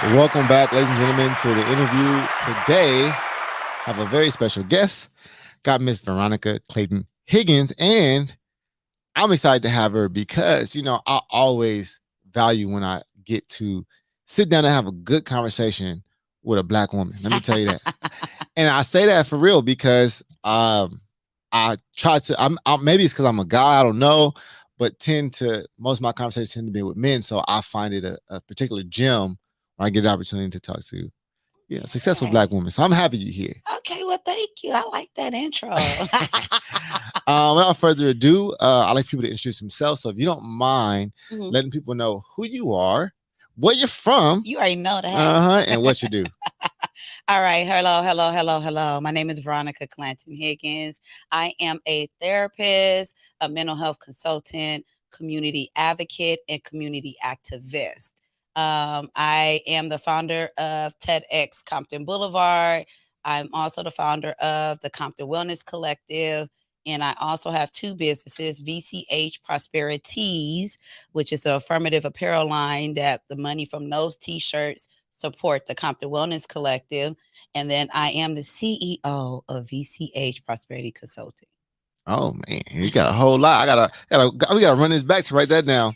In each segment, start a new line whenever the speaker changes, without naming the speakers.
Welcome back, ladies and gentlemen, to the interview. Today, have a very special guest. Got Miss Veronica Clayton Higgins, and I'm excited to have her because I always value when I get to sit down and have a good conversation with a black woman. Let me tell you that, and I say that for real because I try to. Maybe it's because I'm a guy. I don't know, but most of my conversations tend to be with men, so I find it a particular gem when I get an opportunity to talk to successful black
Right.
women. So I'm happy you're here.
Okay, well, thank you. I like that intro.
Without further ado, I'd like people to introduce themselves. So if you don't mind
Mhm.
letting people know who you are, where you're from,
You already know that.
and what you do.
All right. Hello, hello, hello, hello. My name is Veronica Clanton Higgins. I am a therapist, a mental health consultant, community advocate, and community activist. I am the founder of TEDx Compton Boulevard. I'm also the founder of the Compton Wellness Collective. And I also have two businesses, VCH Prosperities, which is an affirmative apparel line that the money from those t-shirts support the Compton Wellness Collective. And then I am the CEO of VCH Prosperity Consulting.
Oh man, you got a whole lot. We gotta run this back to write that down.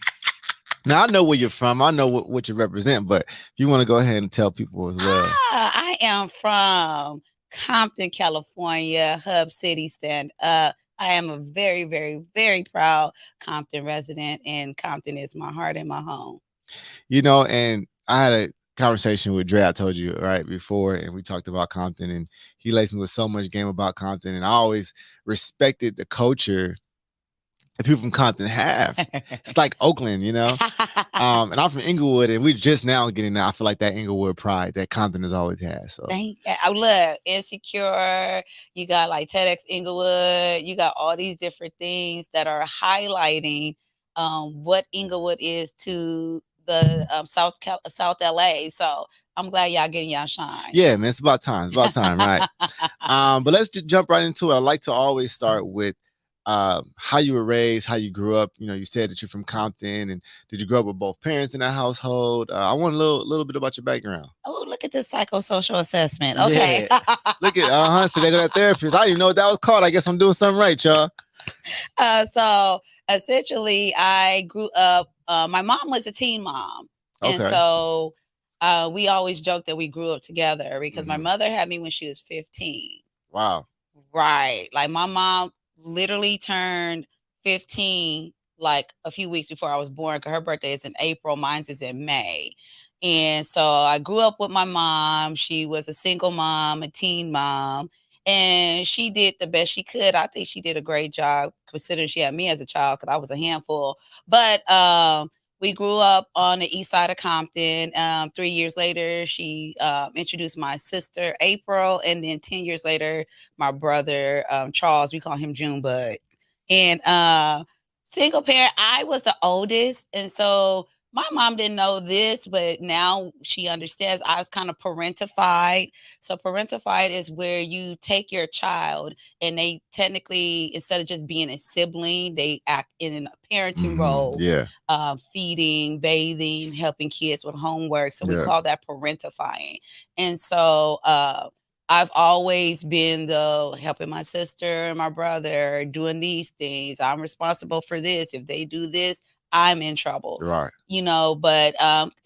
Now I know where you're from. I know what you represent, but if you want to go ahead and tell people as well.
I am from Compton, California, Hub City, stand up. I am a very, very, very proud Compton resident, and Compton is my heart and my home.
And I had a conversation with Dre, I told you right before, and we talked about Compton, and he laced me with so much game about Compton, and I always respected the culture that people from Compton have. It's like Oakland. And I'm from Inglewood, and we're just now getting that. I feel like that Inglewood pride that Compton has always had. So
Thank I look, Insecure, you got like TEDx Inglewood, you got all these different things that are highlighting what Inglewood is to the South LA. So I'm glad y'all getting y'all shine.
yeah, man, it's about time. It's about time, right? But let's just jump right into it. I like to always start with how you were raised, how you grew up. You said that you're from Compton, and did you grow up with both parents in that household? I want a little bit about your background.
Oh, look at this psychosocial assessment. Okay.
Yeah, look at so they go that therapist. I didn't even know what that was called. I guess I'm doing something right, y'all.
So essentially, I grew up. My mom was a teen mom, and
Okay.
so we always joked that we grew up together because my
Mhm.
mother had me when she was 15.
Wow.
Right, like my mom literally turned 15 like a few weeks before I was born. Cause her birthday is in April, mine's is in May. And so I grew up with my mom. She was a single mom, a teen mom, and she did the best she could. I think she did a great job considering she had me as a child because I was a handful. But we grew up on the east side of Compton. 3 years later, she introduced my sister April, and then 10 years later, my brother Charles. We call him Junebud. And single parent. I was the oldest, and so my mom didn't know this, but now she understands. I was kind of parentified. So parentified is where you take your child and they technically, instead of just being a sibling, they act in a parenting role,
Yeah.
feeding, bathing, helping kids with homework. So we
Yeah.
call that parentifying. And so I've always been the helping my sister and my brother doing these things. I'm responsible for this. If they do this, I'm in trouble.
Right.
But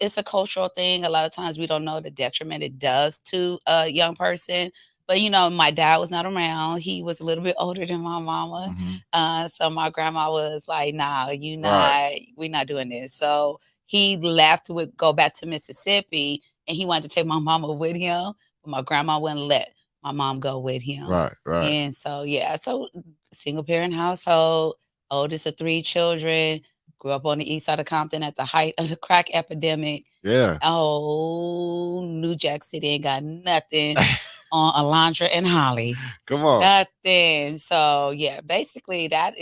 it's a cultural thing. A lot of times we don't know the detriment it does to a young person. But my dad was not around. He was a little bit older than my mama.
Mhm.
So my grandma was like, "Nah,
Right.
we're not doing this." So he left to go back to Mississippi, and he wanted to take my mama with him, but my grandma wouldn't let my mom go with him.
Right. Right.
And so yeah, so single parent household, oldest of three children. Grew up on the east side of Compton at the height of the crack epidemic.
Yeah.
Oh, New Jack City ain't got nothing on Alondra and Holly.
Come on.
Nothing. So yeah, basically that's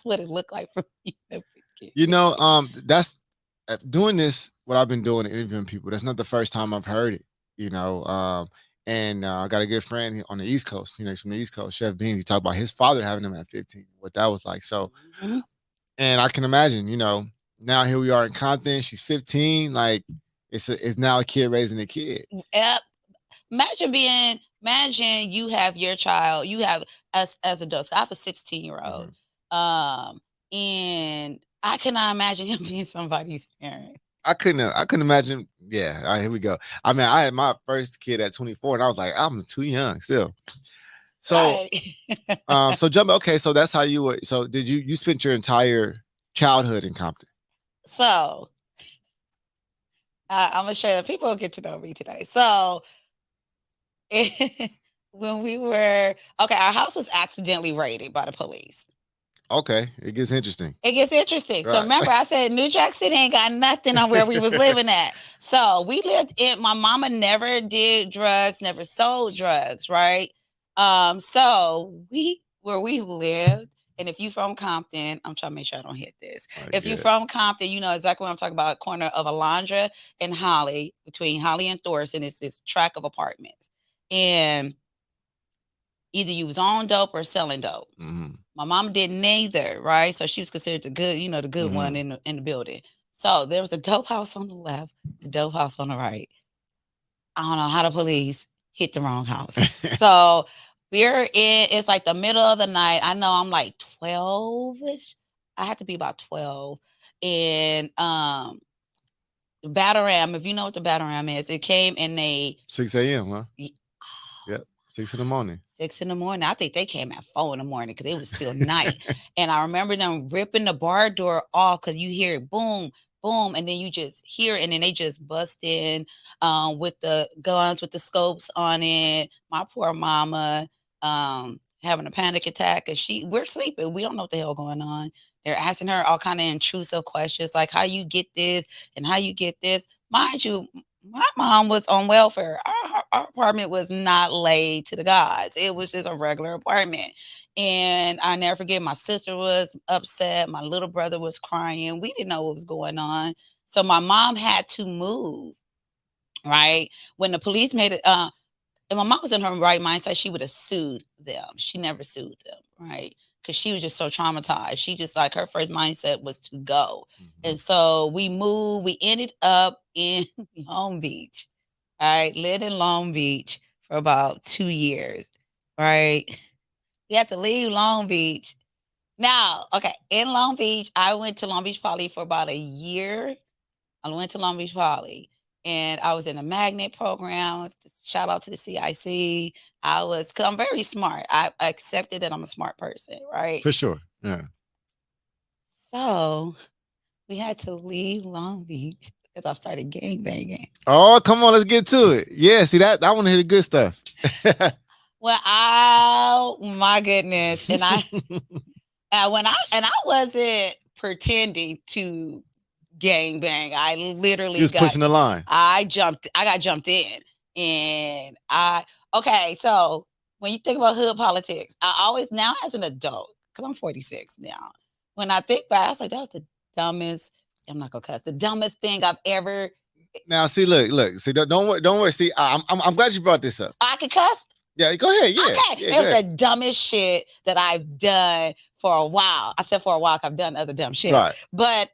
what it looked like for me.
That's doing this. What I've been doing, interviewing people. That's not the first time I've heard it. You know, and I got a good friend on the East Coast. He's from the East Coast, Chef Beans. He talked about his father having him at 15. What that was like. So,
Mhm.
and I can imagine. Now here we are in Compton. She's 15. Like, It's now a kid raising a kid.
Yep. Imagine you have your child, you have as adults. I have a 16-year-old. And I cannot imagine him being somebody's parent.
I couldn't imagine. Yeah, all right, here we go. I mean, I had my first kid at 24, and I was like, I'm too young still. So,
Right.
so jump. Okay, so that's how you were. So, did you spent your entire childhood in Compton?
So I'm gonna share. People will get to know me today. So when we were okay, our house was accidentally raided by the police.
Okay, it gets interesting.
It gets interesting. So
Right.
remember, I said New Jack City ain't got nothing on where we was living at. So we lived in. My mama never did drugs, never sold drugs, right? So we where we lived. And if you from Compton, I'm trying to make sure I don't hit this. If you from Compton, you know exactly what I'm talking about. Corner of Alondra and Holly, between Holly and Thorson, it's this tract of apartments. And either you was on dope or selling dope. My mom did neither, right? So she was considered the good, the good one in the building. So there was a dope house on the left, a dope house on the right. I don't know how the police hit the wrong house. So we're in, it's like the middle of the night. I know I'm like 12-ish. I had to be about 12. And Battle Ram, if you know what the Battle Ram is, it came in a
6 a.m., huh? Yep. 6 in the morning.
6 in the morning. I think they came at 4 in the morning because it was still night. And I remember them ripping the bar door off because you hear it boom, boom, and then you just hear it, and then they just bust in with the guns, with the scopes on it. My poor mama having a panic attack, and we're sleeping. We don't know what the hell going on. They're asking her all kind of intrusive questions like how you get this and how you get this. Mind you, my mom was on welfare. Our apartment was not laid to the gods. It was just a regular apartment. And I never forget, my sister was upset. My little brother was crying. We didn't know what was going on. So my mom had to move, right? When the police made it, and my mom was in her right mindset, she would have sued them. She never sued them, right? Because she was just so traumatized. She just like her first mindset was to go. And so we moved. We ended up in Long Beach, right? Lived in Long Beach for about 2 years, right? We had to leave Long Beach. Now, okay, in Long Beach, I went to Long Beach Poly for about a year. I went to Long Beach Poly and I was in a magnet program. Shout out to the CIC. Because I'm very smart. I accepted that I'm a smart person, right?
For sure. Yeah.
So we had to leave Long Beach because I started gang banging.
Oh, come on, let's get to it. Yeah, see that I want to hear the good stuff.
Well, oh my goodness. And I wasn't pretending to gang bang. I literally
You was pushing the line.
I got jumped in. And okay, so when you think about hood politics, I always now as an adult, because I'm 46 now, when I think back, I was like, that was the dumbest, I'm not gonna cuss, the dumbest thing I've ever.
Now, see, look, see, don't worry. See, I'm glad you brought this up.
I could cuss.
Yeah, go ahead. Yeah,
okay,
yeah,
it was the dumbest shit that I've done for a while. I said for a while, I've done other dumb shit.
Right.
But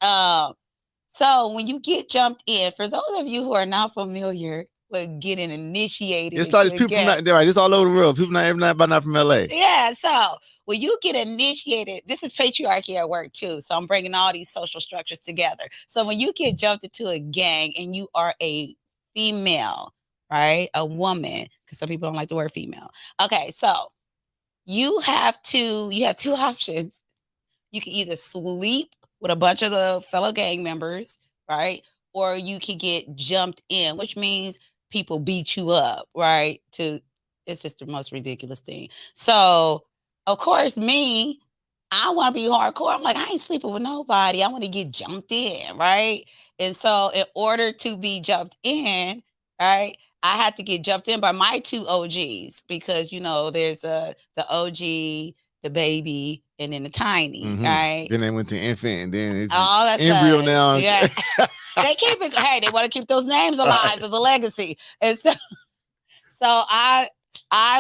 so when you get jumped in, for those of you who are not familiar with getting initiated,
it's like people from right. It's all over the world. People not from LA.
Yeah. So when you get initiated, this is patriarchy at work too. So I'm bringing all these social structures together. So when you get jumped into a gang and you are a female, right, a woman, because some people don't like the word female. Okay, so you have two options. You can either sleep with a bunch of the fellow gang members, right? Or you can get jumped in, which means people beat you up, right? It's just the most ridiculous thing. So, of course, I want to be hardcore. I'm like, I ain't sleeping with nobody. I want to get jumped in, right? And so, in order to be jumped in, right, I had to get jumped in by my two OGs because there's the OG, the baby, and then the tiny, right?
Then they went to infant, and then it's
all that
embryo
stuff.
now.
Yeah, they keep it. Hey, they want to keep those names alive as a legacy, and so I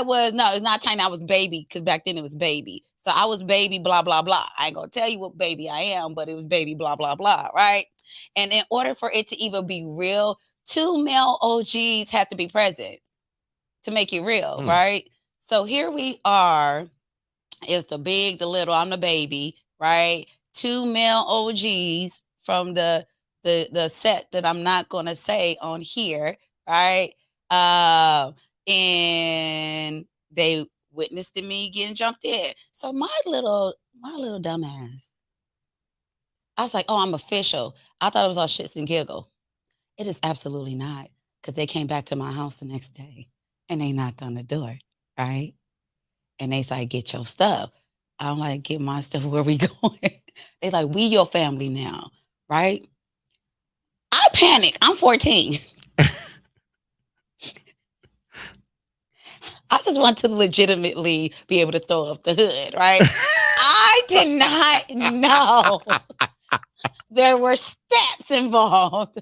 was no, it's not tiny. I was baby because back then it was baby. So I was baby, blah blah blah. I ain't gonna tell you what baby I am, but it was baby, blah blah blah, right? And in order for it to even be real, 2 male OGs had to be present to make it real, right? So here we are. It's the big, the little. I'm the baby, right? 2 male OGs from the set that I'm not gonna say on here, right? And they witnessed me getting jumped in. So my little dumbass, I was like, oh, I'm official. I thought it was all shits and giggle. It is absolutely not, because they came back to my house the next day and they knocked on the door, right? And they said, get your stuff. I'm like, get my stuff, where we going? They like, we your family now, right? I panic. I'm 14. I just want to legitimately be able to throw up the hood, right? I did not know there were steps involved.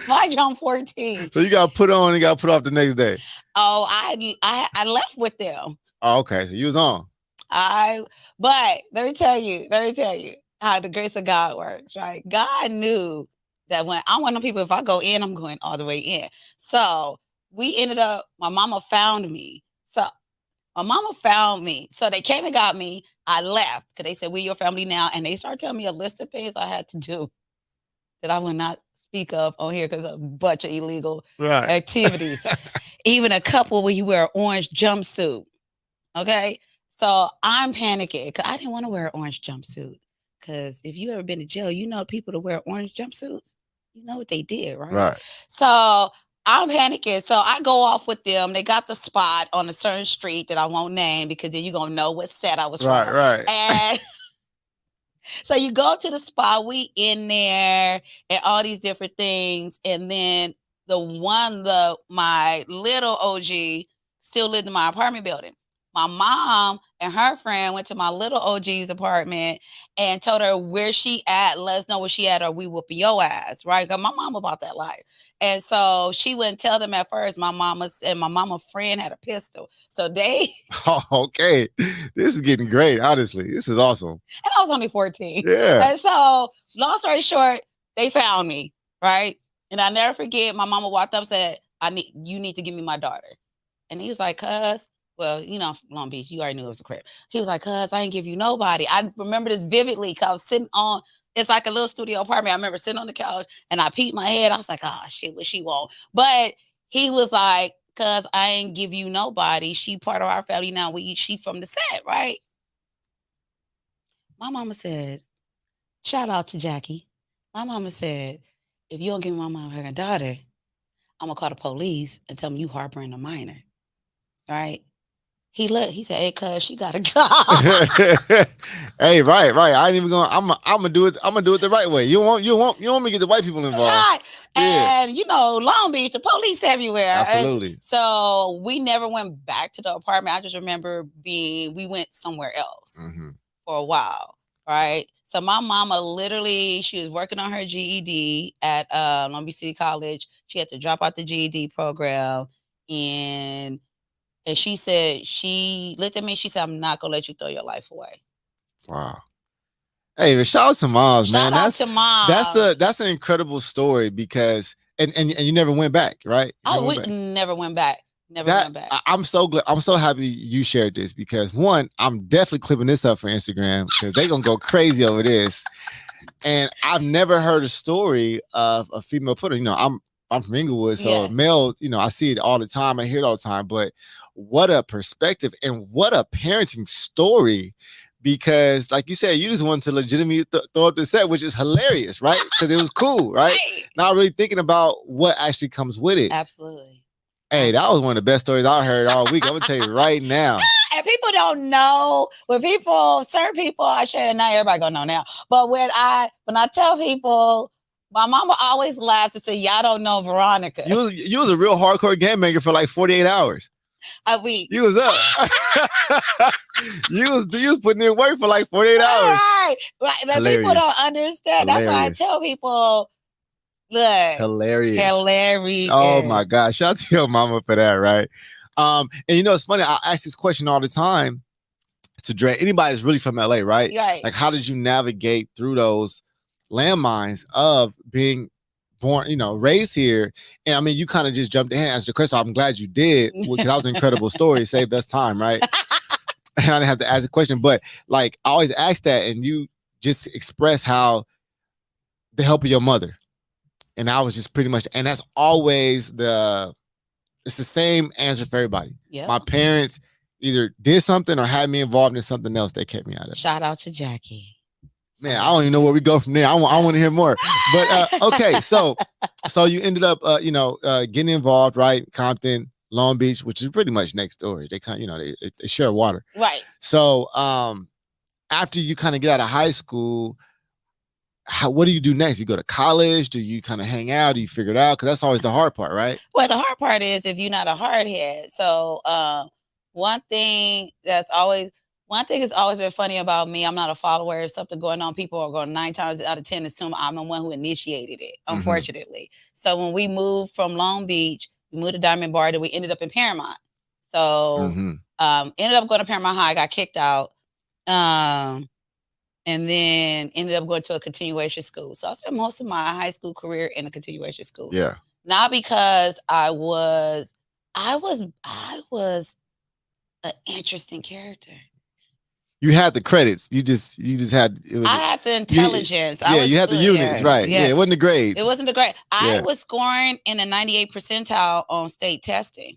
Mind you, I'm 14.
So you got put on and got put off the next day.
Oh, I left with them.
Oh, okay. So you was on.
But let me tell you how the grace of God works, right? God knew that when I'm one of them people, if I go in, I'm going all the way in. So we ended up, my mama found me. So they came and got me. I left because they said, we your family now. And they started telling me a list of things I had to do that I will not speak of on here because of a bunch of illegal activities. Even a couple where you wear an orange jumpsuit. Okay. So I'm panicking because I didn't want to wear an orange jumpsuit. Because if you ever been to jail, you know people that wear orange jumpsuits. You know what they did, right?
Right.
So I'm panicking. So I go off with them. They got the spot on a certain street that I won't name because then you're going to know what set I was from.
Right.
And so you go to the spot, we in there and all these different things. And then my little OG still lived in my apartment building. My mom and her friend went to my little OG's apartment and told her where she at, let us know where she at, or we whooping your ass, right? Because my mom about that life. And so she wouldn't tell them at first. My mama friend had a pistol. So they
Oh, okay. This is getting great, honestly. This is awesome.
And I was only 14.
Yeah.
And so, long story short, they found me, right? And I never forget, my mama walked up and said, you need to give me my daughter. And he was like, cuz, well, you know, Long Beach, you already knew it was a crib. He was like, cuz, I ain't give you nobody. I remember this vividly because I was sitting on, it's like a little studio apartment. I remember sitting on the couch and I peeped my head. I was like, oh, shit, what she want? But he was like, cuz, I ain't give you nobody. She part of our family now. She from the set, right? My mama said, shout out to Jackie. My mama said, if you don't give my mom her daughter, I'm going to call the police and tell them you harboring a minor. Right? He looked, he said, hey, cuz, she got to go.
Hey, right. I ain't even going, I'm gonna do it. I'm gonna do it the right way. You want me to get the white people involved.
Right. Yeah. And you know, Long Beach, the police everywhere.
Absolutely.
And so we never went back to the apartment. I just remember we went somewhere else for a while. Right. So my mama literally, she was working on her GED at Long Beach City College. She had to drop out the GED program. And she said, she looked at me, she said, I'm not gonna let you throw your life away.
Wow. Hey, shout out to moms, man.
Shout out to moms.
That's an incredible story because and you never went back, right?
Never went back. Never went back.
I'm so glad. I'm so happy you shared this because one, I'm definitely clipping this up for Instagram because they're gonna go crazy over this. And I've never heard a story of a female putter. You know, I'm from Inglewood, so male, you know, I see it all the time. I hear it all the time. But what a perspective and what a parenting story. Because, like you said, you just wanted to legitimately throw up the set, which is hilarious, right? Because it was cool, right? Not really thinking about what actually comes with it.
Absolutely.
Hey, that was one of the best stories I heard all week. I'm gonna tell you right now.
And people don't know certain people, I share it, not everybody gonna know now. But when I tell people, my mama always laughs and says, y'all don't know Veronica.
You was a real hardcore game maker for like 48 hours.
A week.
You was up. you was putting in work for like 48 hours.
Right. But people don't understand. Hilarious. That's why I tell people, look. Hilarious.
Oh my gosh. Shout out to your mama for that, right? And you know, it's funny. I ask this question all the time to Dre. Anybody that's really from LA, right?
Right.
Like, how did you navigate through those landmines of being born, raised here. And I mean, you kind of just jumped in and answered the question. I'm glad you did, because that was an incredible story. It saved us time, right? And I didn't have to ask a question, but like I always ask that, and you just express how the help of your mother. And I was just pretty much, and that's always it's the same answer for everybody.
Yep.
My parents either did something or had me involved in something else that kept me out of it.
Shout out to Jackie.
Man, I don't even know where we go from there. I want to hear more. But okay, so you ended up, getting involved, right? Compton, Long Beach, which is pretty much next door. They kind, they share water,
Right.
So after you kind of get out of high school, what do you do next? You go to college? Do you kind of hang out? Do you figure it out? Because that's always the hard part, right?
Well, the hard part is if you're not a hardhead. So one thing that's always been funny about me, I'm not a follower. If something going on, people are going 9 times out of 10 assume I'm the one who initiated it, unfortunately. So when we moved from Long Beach, we moved to Diamond Bar, then we ended up in Paramount. So ended up going to Paramount High, got kicked out. And then ended up going to a continuation school. So I spent most of my high school career in a continuation school.
Yeah.
Not because I was an interesting character.
You had the credits. You just had.
I had the intelligence.
You had the units, right? Yeah, it wasn't the grades.
It wasn't the grade. I was scoring in the 98th percentile on state testing.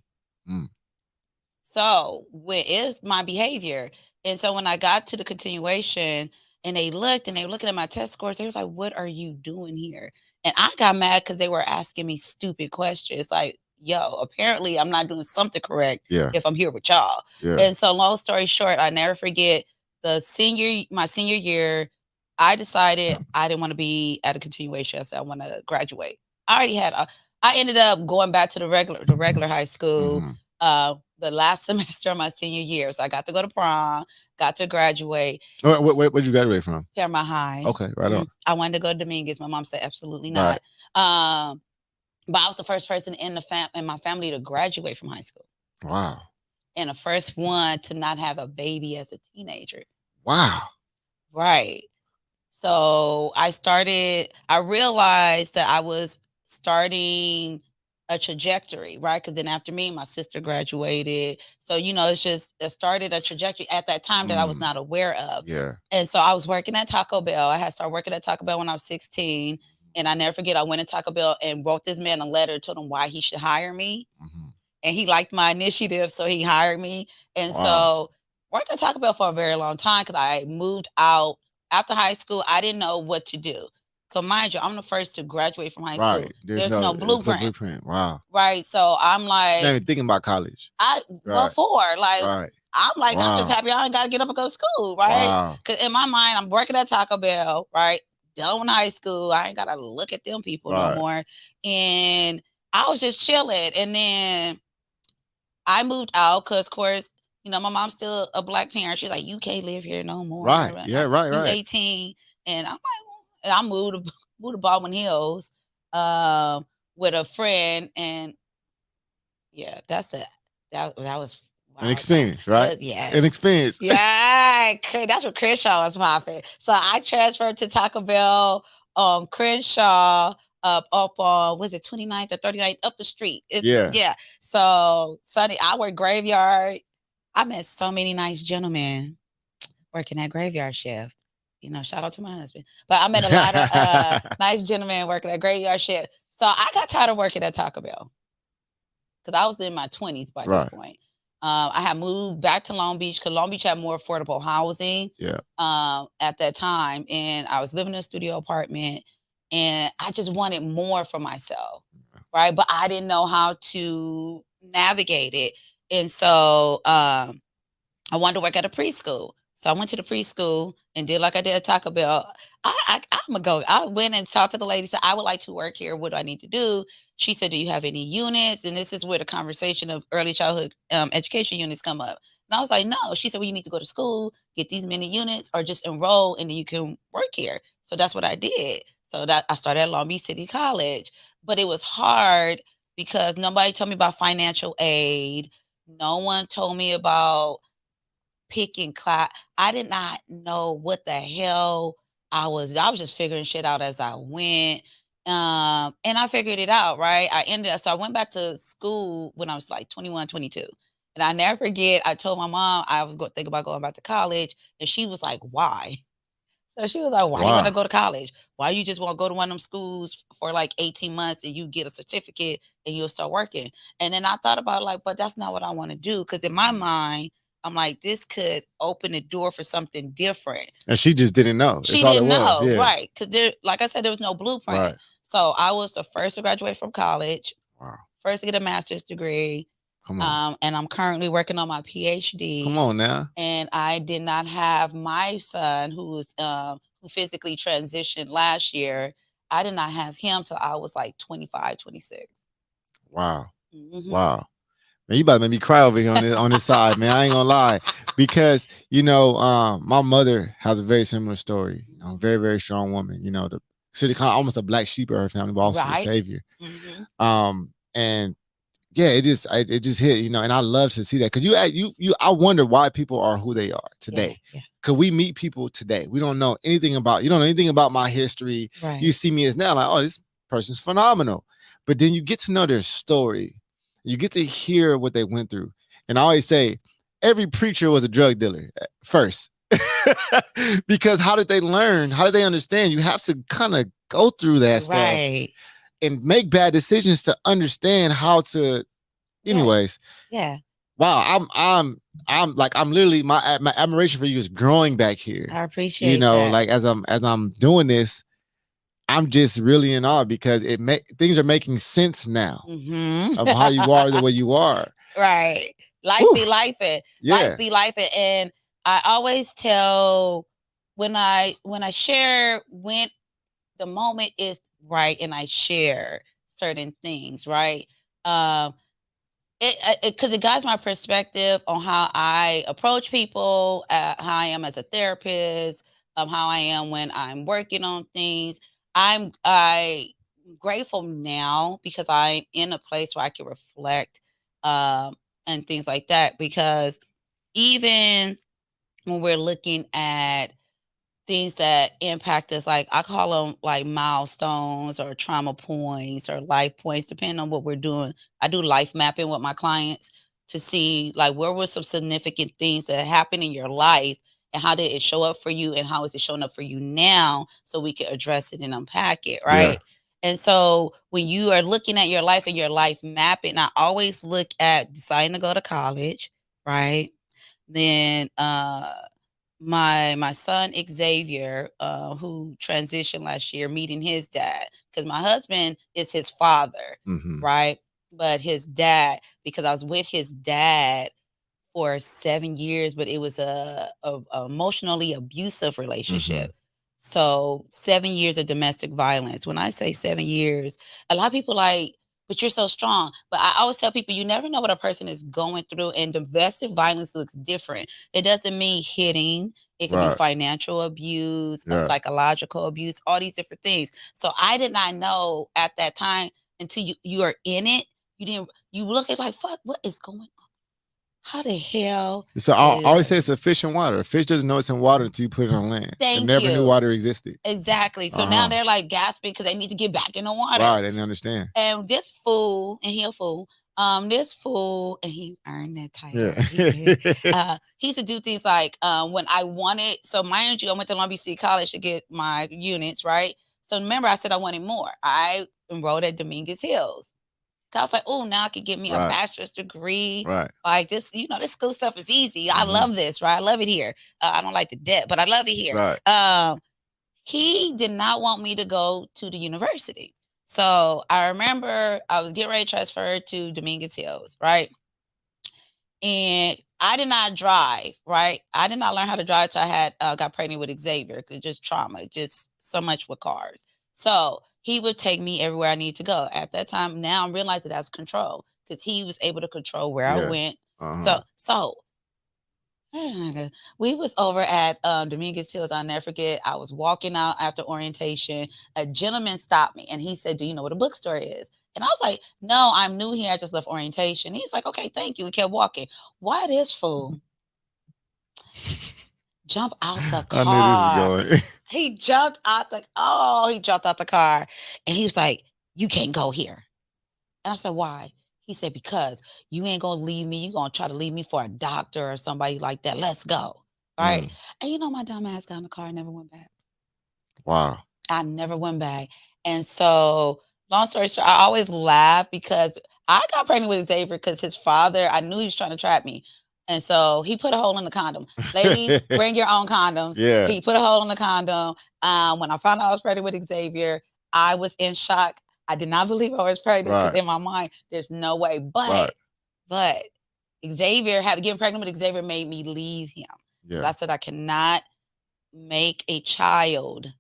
So it's my behavior. And so when I got to the continuation and they looked and they were looking at my test scores, they was like, "What are you doing here?" And I got mad because they were asking me stupid questions. Like, yo, apparently I'm not doing something correct if I'm here with y'all. Yeah. And so long story short, I never forget my senior year, I decided I didn't want to be at a continuation. I said I want to graduate. I ended up going back to the regular high school. The last semester of my senior year. So I got to go to prom, got to graduate.
Where did you graduate from?
Paramount High.
Okay, right on.
I wanted to go to Dominguez. My mom said absolutely not. Right. But I was the first person in my family to graduate from high school.
Wow.
And the first one to not have a baby as a teenager.
Wow.
Right. So I realized that I was starting a trajectory, right? Because then after me, my sister graduated. So, it started a trajectory at that time that I was not aware of.
Yeah.
And so I was working at Taco Bell. I had started working at Taco Bell when I was 16. And I never forget, I went to Taco Bell and wrote this man a letter, told him why he should hire me. And he liked my initiative, so he hired me. And so worked at Taco Bell for a very long time because I moved out after high school. I didn't know what to do. Because mind you, I'm the first to graduate from high school. There's no blueprint.
Wow.
Right. So I'm like,
not even thinking about college.
Before, like, I'm like, I'm just happy I ain't got to get up and go to school. Right. Because in my mind, I'm working at Taco Bell. Right. Done with high school. I ain't got to look at them people no more. And I was just chilling. And then I moved out because, of course, my mom's still a Black parent. She's like, you can't live here no more.
Right. Yeah. Right.
You 18. And I'm like, and I moved to Baldwin Hills with a friend, and that's it. That was
an experience, right?
Yeah,
an experience.
Yeah, that's what Crenshaw was popping. So I transferred to Taco Bell, Crenshaw, up on 29th or 39th up the street. Yeah. So Sunday, I work graveyard. I met so many nice gentlemen working that graveyard shift. Shout out to my husband. But I met a lot of nice gentlemen working at graveyard shift. So I got tired of working at Taco Bell because I was in my 20s by this point. I had moved back to Long Beach because Long Beach had more affordable housing at that time. And I was living in a studio apartment and I just wanted more for myself. Right. But I didn't know how to navigate it. And so I wanted to work at a preschool. So I went to the preschool and did like I did at Taco Bell. I'm gonna go. I went and talked to the lady. Said, I would like to work here. What do I need to do? She said, do you have any units? And this is where the conversation of early childhood education units come up. And I was like, no. She said, well, you need to go to school, get these many units, or just enroll, and then you can work here. So that's what I did. So that I started at Long Beach City College. But it was hard because nobody told me about financial aid. No one told me about picking class. I did not know what the hell I was just figuring shit out as I went. And I figured it out, right? So I went back to school when I was like 21, 22. And I never forget, I told my mom I was going to think about going back to college. And she was like, why? So she was like, why you want to
Wow.
go to college? Why you just want to go to one of them schools for like 18 months and you get a certificate and you'll start working? And then I thought about it, like, but that's not what I want to do. Because in my mind, I'm like, this could open the door for something different.
And she just didn't know. That's
She
all it
didn't
was.
know,
Yeah.
right? Because there, like I said, there was no blueprint.
Right.
So I was the first to graduate from college,
Wow.
first to get a master's degree,
Come on.
and I'm currently working on my
Come
PhD.
on now.
And I did not have my son, who physically transitioned last year. I did not have him till I was like 25, 26.
Wow.
Mm-hmm.
Wow. Man, you about to make me cry over here on this side, man. I ain't gonna lie. Because, my mother has a very similar story. Very, very strong woman. The city kind of almost a black sheep of her family, but also the
Right.
savior.
Mm-hmm.
And yeah, it just hit, and I love to see that because I wonder why people are who they are
Yeah,
today.
yeah.
Cause we meet people today. We don't know anything about you don't know anything about my history. You
Right.
see me as now like, oh, this person's phenomenal. But then you get to know their story. You get to hear what they went through. And I always say, every preacher was a drug dealer first. Because how did they learn? How did they understand? You have to kind of go through that stuff
Right.
and make bad decisions to understand how to.
Yeah.
Anyways,
Yeah.
wow, I'm literally my admiration for you is growing back here.
I appreciate that.
Like as I'm doing this, I'm just really in awe because things are making sense now
Mm-hmm.
of how you are the way you are.
Right. Life
Whew.
be life it. Life
Yeah.
be life it. And I always tell when I share when the moment is right and I share certain things, right? Um it because it guides my perspective on how I approach people, how I am as a therapist, how I am when I'm working on things. I grateful now because I'm in a place where I can reflect, and things like that. Because even when we're looking at things that impact us, like I call them like milestones or trauma points or life points, depending on what we're doing. I do life mapping with my clients to see like where were some significant things that happened in your life and how did it show up for you and how is it showing up for you now so we can address it and unpack it, right? And so when you are looking at your life and your life mapping, I always look at deciding to go to college, right? Then my son Xavier, who transitioned last year, meeting his dad because my husband is his father,
Mm-hmm.
right? But his dad, because I was with his dad for 7 years, but it was a emotionally abusive relationship.
Mm-hmm.
So 7 years of domestic violence. When I say 7 years, a lot of people like, but you're so strong. But I always tell people, you never know what a person is going through, and domestic violence looks different. It doesn't mean hitting. It could be
Right.
financial abuse,
Yeah.
psychological abuse, all these different things. So I did not know at that time until you are in it. You look at like, fuck, what is going on? How the hell?
So I always say it's a fish in water. A fish doesn't know it's in water until you put it on land. They
Thank
never knew
you.
water existed.
Exactly. So now they're like gasping because they need to get back in the water.
Right, they didn't understand.
And this fool, and he a fool, this fool, and he earned that title.
Yeah.
He used to do things like when I wanted, so mind you, I went to Long Beach City College to get my units, right? So remember, I said I wanted more. I enrolled at Dominguez Hills. I was like, oh, now I could get me a bachelor's degree.
Right.
Like this, this school stuff is easy. I love this, right? I love it here. I don't like the debt, but I love it here.
Right.
He did not want me to go to the university. So I remember I was getting ready to transfer to Dominguez Hills, right? And I did not drive, right? I did not learn how to drive until I had got pregnant with Xavier. Cause just trauma, just so much with cars. So he would take me everywhere I need to go. At that time, now I'm realizing that's control because he was able to control where I went. So we was over at Dominguez Hills. I'll never forget. I was walking out after orientation. A gentleman stopped me and he said, "Do you know what a bookstore is?" And I was like, "No, I'm new here. I just left orientation." He's like, "Okay, thank you." We kept walking. Why this fool jump out the car?
I knew this was going.
He jumped out the car, and he was like, "You can't go here." And I said, "Why?" He said, "Because you ain't gonna leave me. You gonna try to leave me for a doctor or somebody like that. Let's go." Right.
Mm.
And my dumb ass got in the car and never went back.
Wow.
I never went back. And so, long story short, I always laugh because I got pregnant with Xavier because his father, I knew he was trying to trap me. And so he put a hole in the condom. Ladies, bring your own condoms.
Yeah.
He put a hole in the condom. When I found out I was pregnant with Xavier, I was in shock. I did not believe I was pregnant because
Right.
in my mind, there's no way.
Right.
But Xavier, getting pregnant with Xavier made me leave him because
Yeah.
I said I cannot make a child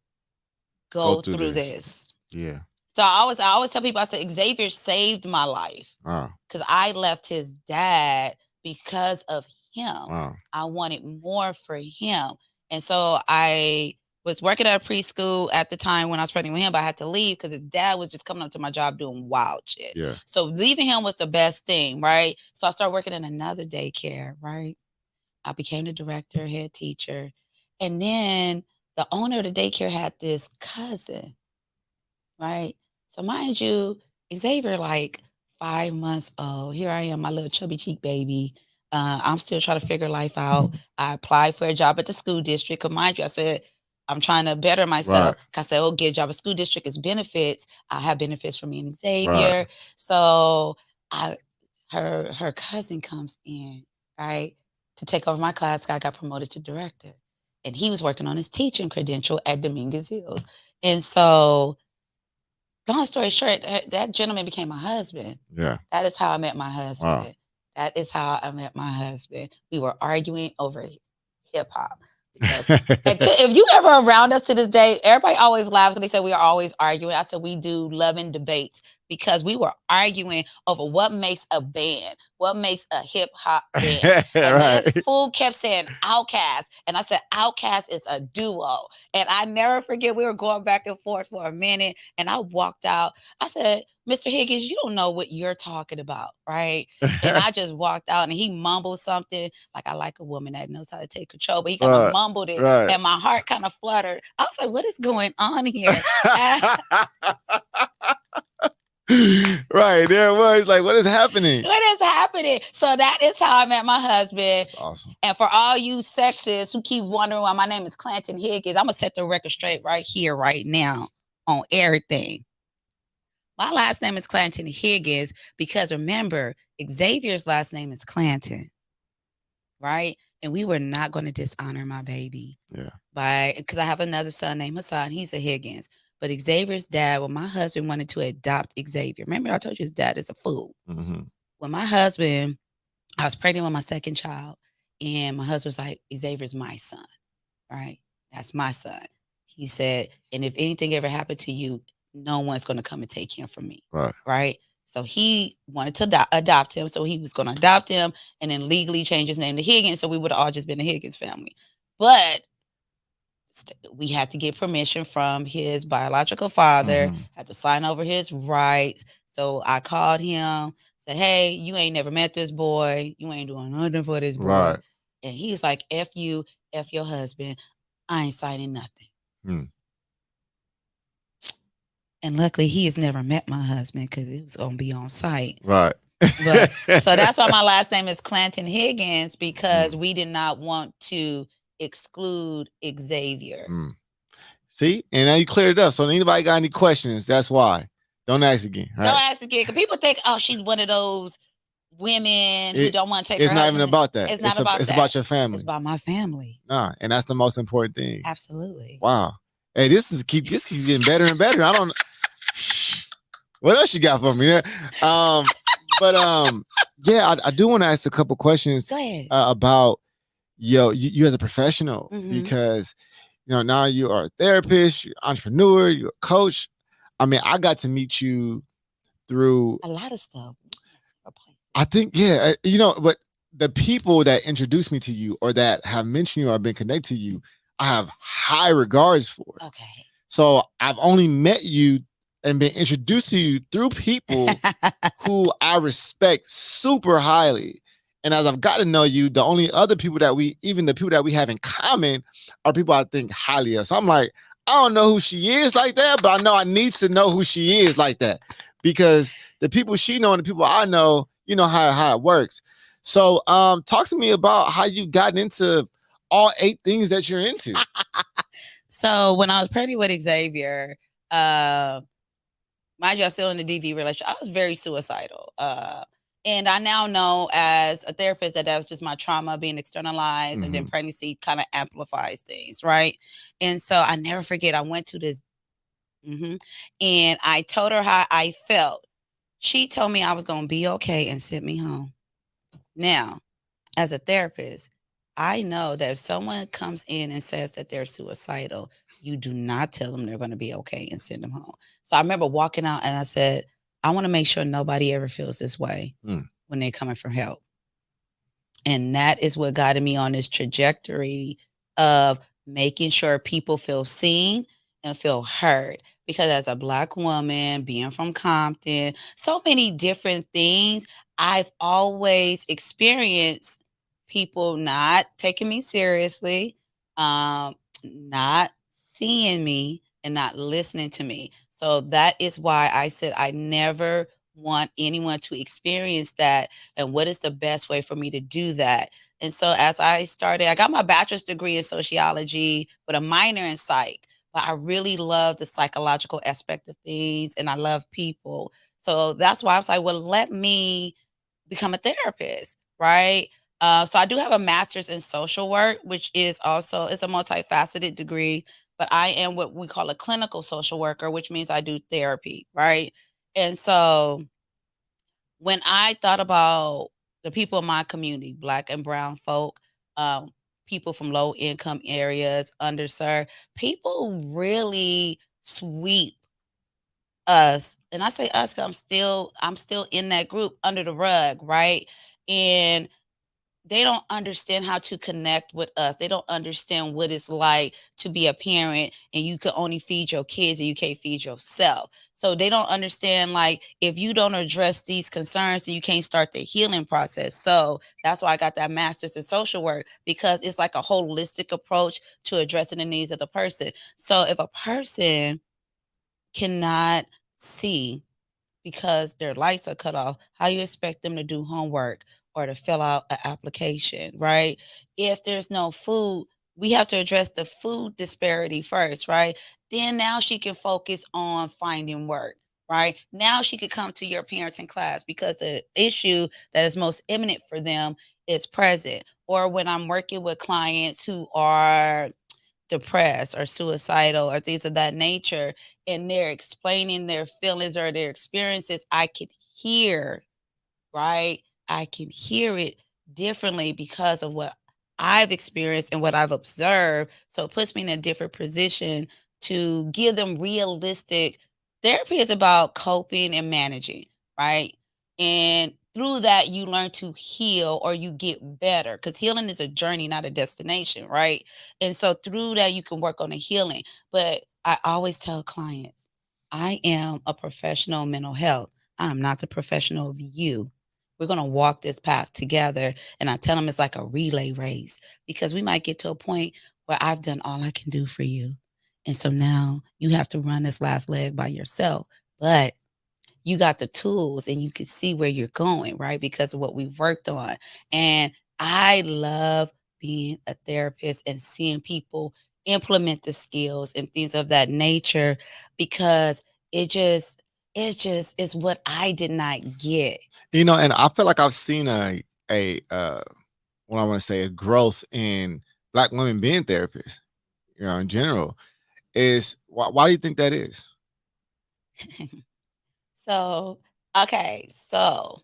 go through this.
Yeah.
So I always tell people, I said, Xavier saved my life
Wow.
because I left his dad because of him.
Wow.
I wanted more for him. And so I was working at a preschool at the time when I was pregnant with him, but I had to leave because his dad was just coming up to my job doing wild shit.
Yeah.
So leaving him was the best thing, right? So I started working in another daycare, right? I became the director, head teacher. And then the owner of the daycare had this cousin, right? So mind you, Xavier like 5 months old. Here I am, my little chubby cheek baby. I'm still trying to figure life out. I applied for a job at the school district. Cause mind you, I said I'm trying to better myself.
Right.
Cause I said, oh, get a job at school district is benefits. I have benefits for me and Xavier.
Right.
So her cousin comes in, right, to take over my class. I got promoted to director, and he was working on his teaching credential at Dominguez Hills. And so, long story short, that gentleman became my husband.
Yeah.
That is how I met my husband.
Wow.
That is how I met my husband. We were arguing over hip hop. Because if you ever around us to this day, everybody always laughs when they say we are always arguing. I said we do loving debates because we were arguing over what makes a band, what makes a hip hop band. And
Right.
this fool kept saying Outcast, and I said Outcast is a duo. And I never forget we were going back and forth for a minute, and I walked out. I said, "Mr. Higgins, you don't know what you're talking about, right?" And I just walked out, and he mumbled something like, "I like a woman that knows how to take control," but he kind of
Right.
mumbled it,
Right.
and my heart kind of fluttered. I was like, "What is going on here?"
Right. There it was. Like, what is happening?
What is happening? So that is how I met my husband.
That's awesome.
And for all you sexists who keep wondering why my name is Clayton Higgins, I'm gonna set the record straight right here, right now, on everything. My last name is Clayton Higgins because remember, Xavier's last name is Clanton, right? And we were not going to dishonor my baby.
Yeah.
Because I have another son named Hassan. He's a Higgins. But Xavier's dad, when my husband wanted to adopt Xavier, remember I told you his dad is a fool.
Mm-hmm.
When my husband, I was pregnant with my second child, and my husband was like, Xavier's my son, right? That's my son. He said, and if anything ever happened to you, no one's going to come and take him from me.
Right.
Right. So he wanted to adopt him. So he was going to adopt him and then legally change his name to Higgins. So we would have all just been a Higgins family. But we had to get permission from his biological father, had to sign over his rights. So I called him, said, "Hey, you ain't never met this boy. You ain't doing nothing for this boy."
Right.
And he was like, "F you, F your husband. I ain't signing nothing."
Hmm.
And luckily, he has never met my husband because it was going to be on site.
Right.
But so that's why my last name is Clanton Higgins, because we did not want to exclude Xavier.
See, and now you cleared it up. So anybody got any questions? That's why. Don't ask again. Right?
Don't ask again, because people think, oh, she's one of those women who don't want to take.
It's not even about that.
It's not about that.
It's about your family.
It's about my family.
Nah, and that's the most important thing.
Absolutely.
Wow. Hey, this keeps getting better and better. I don't. What else you got for me? Yeah. Yeah, I do want to ask a couple questions.
Go ahead.
About you as a professional, because now you are a therapist, you're an entrepreneur, you're a coach. I mean, I got to meet you through
a lot of stuff.
I think, yeah, but the people that introduced me to you or that have mentioned you or been connected to you, I have high regards for.
Okay.
So I've only met you and been introduced to you through people who I respect super highly. And as I've got to know you, the only other people that even the people that we have in common are people I think highly of. So I'm like, I don't know who she is like that, but I know I need to know who she is like that because the people she know and the people I know, you know how it works. So talk to me about how you gotten into all 8 things that you're into.
So when I was pregnant with Xavier, uh, mind you, I'm still in the DV relationship. I was very suicidal. And I now know as a therapist that was just my trauma being externalized, and then pregnancy kind of amplifies things, right? And so I never forget, I went to this, and I told her how I felt. She told me I was going to be okay and sent me home. Now, as a therapist, I know that if someone comes in and says that they're suicidal, you do not tell them they're going to be okay and send them home. So I remember walking out and I said, I want to make sure nobody ever feels this way when they're coming for help. And that is what guided me on this trajectory of making sure people feel seen and feel heard. Because as a Black woman, being from Compton, so many different things, I've always experienced people not taking me seriously, not seeing me, and not listening to me. So that is why I said I never want anyone to experience that, and what is the best way for me to do that. And so as I started, I got my bachelor's degree in sociology with a minor in psych, but I really love the psychological aspect of things and I love people. So that's why I was like, well, let me become a therapist, right? So I do have a master's in social work, which is also it's a multifaceted degree, but I am what we call a clinical social worker, which means I do therapy, right? And so when I thought about the people in my community, Black and brown folk, um, people from low income areas, underserved, people really sweep us, and I say us because I'm still in that group under the rug, right? And they don't understand how to connect with us. They don't understand what it's like to be a parent and you can only feed your kids and you can't feed yourself. So they don't understand, like, if you don't address these concerns, then you can't start the healing process. So that's why I got that master's in social work, because it's like a holistic approach to addressing the needs of the person. So if a person cannot see because their lights are cut off, how you expect them to do homework or to fill out an application, right? If there's no food, we have to address the food disparity first, right? Then now she can focus on finding work, right? Now she could come to your parenting class because the issue that is most imminent for them is present. Or when I'm working with clients who are depressed or suicidal or things of that nature, and they're explaining their feelings or their experiences, I can hear, right? I can hear it differently because of what I've experienced and what I've observed. So it puts me in a different position to give them realistic therapy is about coping and managing, right? And through that, you learn to heal or you get better, because healing is a journey, not a destination, right? And so through that, you can work on the healing. But I always tell clients, I am a professional in mental health. I am not the professional of you. We're going to walk this path together. And I tell them it's like a relay race, because we might get to a point where I've done all I can do for you. And so now you have to run this last leg by yourself. But you got the tools and you can see where you're going, right? Because of what we've worked on. And I love being a therapist and seeing people implement the skills and things of that nature, because it just it's what I did not get.
You know, and I feel like I've seen a what I want to say a growth in Black women being therapists. You know, in general, is why do you think that is?
So, okay, so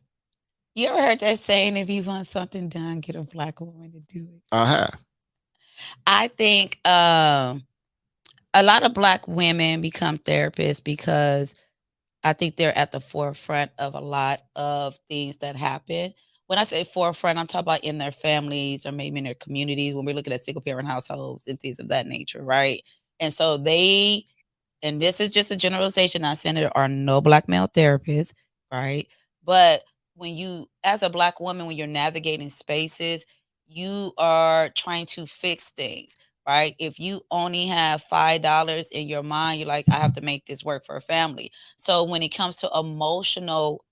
you ever heard that saying, if you want something done, get a Black woman to do it?
I have.
I think a lot of Black women become therapists because I think they're at the forefront of a lot of things that happen. When I say forefront, I'm talking about in their families or maybe in their communities when we're looking at single parent households and things of that nature, right? And so and this is just a generalization, not saying there are no Black male therapists, right? But when you, as a Black woman, when you're navigating spaces, you are trying to fix things, right? If you only have $5 in your mind, you're like, I have to make this work for a family. So when it comes to emotional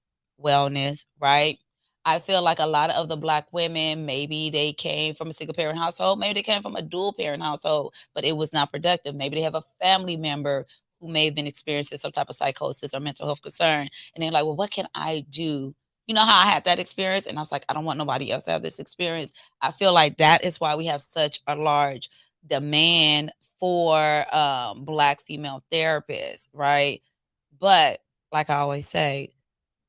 wellness, right? I feel like a lot of the Black women, maybe they came from a single parent household, maybe they came from a dual parent household, but it was not productive. Maybe they have a family member who may have been experiencing some type of psychosis or mental health concern. And they're like, well, what can I do? You know how I had that experience? And I was like, I don't want nobody else to have this experience. I feel like that is why we have such a large demand for Black female therapists, right? But like I always say,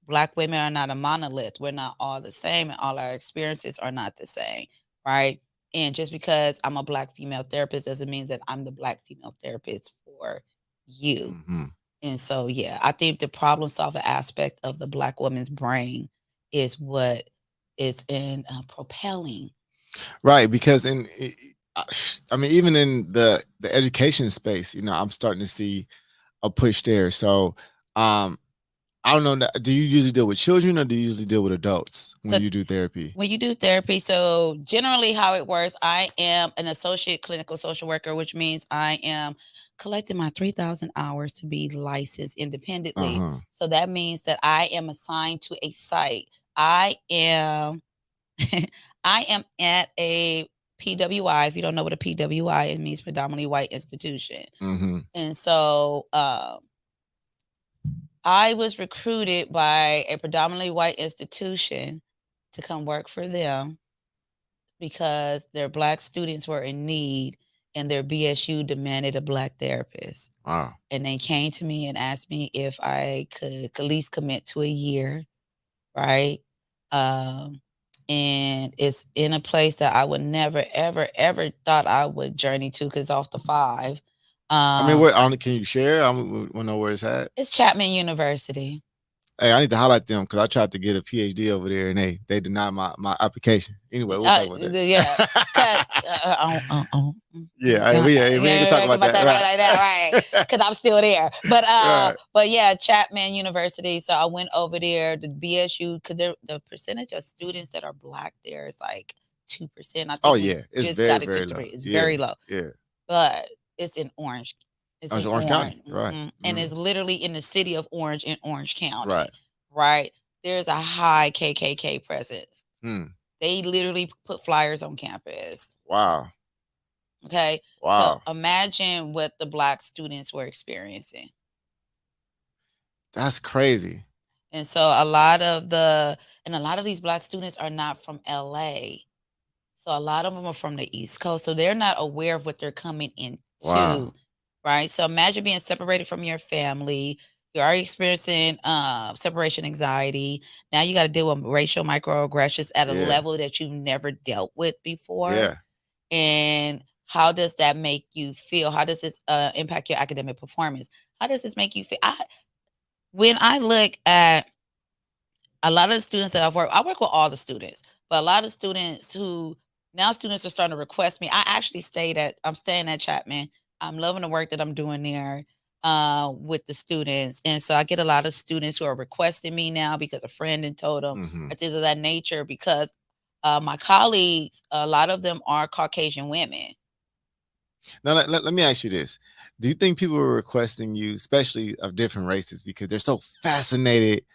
Black women are not a monolith. We're not all the same, and all our experiences are not the same, right? And just because I'm a Black female therapist doesn't mean that I'm the Black female therapist for you.
Mhm.
And so, yeah, I think the problem solving aspect of the Black woman's brain is what is in propelling.
Right, because I mean, even in the education space, I'm starting to see a push there. So, um, I don't know. Do you usually deal with children or do you usually deal with adults when
So
you do therapy?
when you do therapy, so generally how it works, I am an associate clinical social worker, which means I am collecting my 3,000 hours to be licensed
Uh
independently.
huh.
So that means that I am assigned to a site. I am I am at a PWI. If you don't know what a PWI, it means predominantly white institution.
Mm-hmm.
And so I was recruited by a predominantly white institution to come work for them because their Black students were in need and their BSU demanded a Black therapist.
Wow.
And they came to me and asked me if I could at least commit to a year, right? Um, and it's in a place that I would never, ever, ever thought I would journey to because off the five.
I mean,
Um,
what? Can you share? I want to know where it's at.
it's Chapman University.
Hey, I need to highlight them because I tried to get a PhD over there and they denied my application. Anyway, we'll talk about
Yeah, cause
that. Yeah, we ain't gonna talk
yeah,
about
about
that.
that right like that, right? Because I'm still there.
Right.
But yeah, Chapman University. So I went over there to BSU because the percentage of students that are Black there is like 2%. I
Oh
think we
yeah, it's
just
very
got it to
very low.
3. It's
Yeah,
very low,
yeah.
but it's in Orange. It's
Oh, it's
in
Orange County,
Orange,
right?
and it's literally in the city of Orange in Orange
Right.
County, right? There's a high KKK presence.
Hmm.
They literally put flyers on campus.
Wow.
Okay. So
Wow.
imagine what the Black students were experiencing.
That's crazy.
And so a lot of these Black students are not from LA. So a lot of them are from the East Coast. So they're not aware of what they're coming
Wow.
into. Right. So imagine being separated from your family. You're already experiencing separation anxiety. Now you got to deal with racial microaggressions at a
Yeah.
level that you've never dealt with before.
Yeah.
And how does that make you feel? How does this impact your academic performance? How does this make you feel? When I look at a lot of the students that I work with all the students, but a lot of students who now students are starting to request me. I'm staying at Chapman. I'm loving the work that I'm doing there with the students. And so I get a lot of students who are requesting me now because a friend and told them
Mm-hmm.
or things of that nature because my colleagues, a lot of them are Caucasian women.
Now let me ask you this: do you think people are requesting you, especially of different races, because they're so fascinated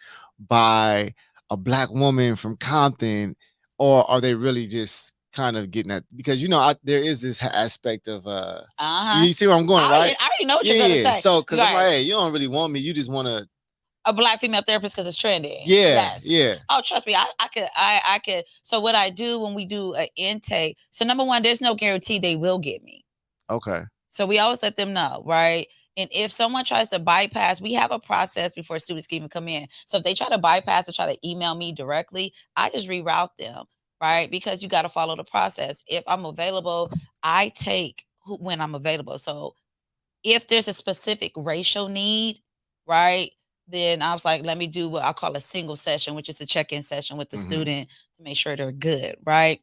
by a Black woman from Compton, or are they really just kind of getting at because there is this aspect of
Uh-huh.
you see where I'm going, right?
I already know what
Yeah,
you're gonna
yeah.
say.
So because I'm like,
Right.
hey, you don't really want me, you just want to,
A Black female therapist because it's trending.
yeah,
Yes.
yeah,
Oh, trust me, I could. So what I do when we do an intake, so number one, there's no guarantee they will get me.
okay,
So we always let them know, right? And if someone tries to bypass, we have a process before students can even come in. So if they try to bypass or try to email me directly, I just reroute them, right? Because you got to follow the process. If I'm available, I take when I'm available. So if there's a specific racial need, right? Then I was like, let me do what I call a single session, which is a check-in session with the
mm-hmm.
student to make sure they're good, right?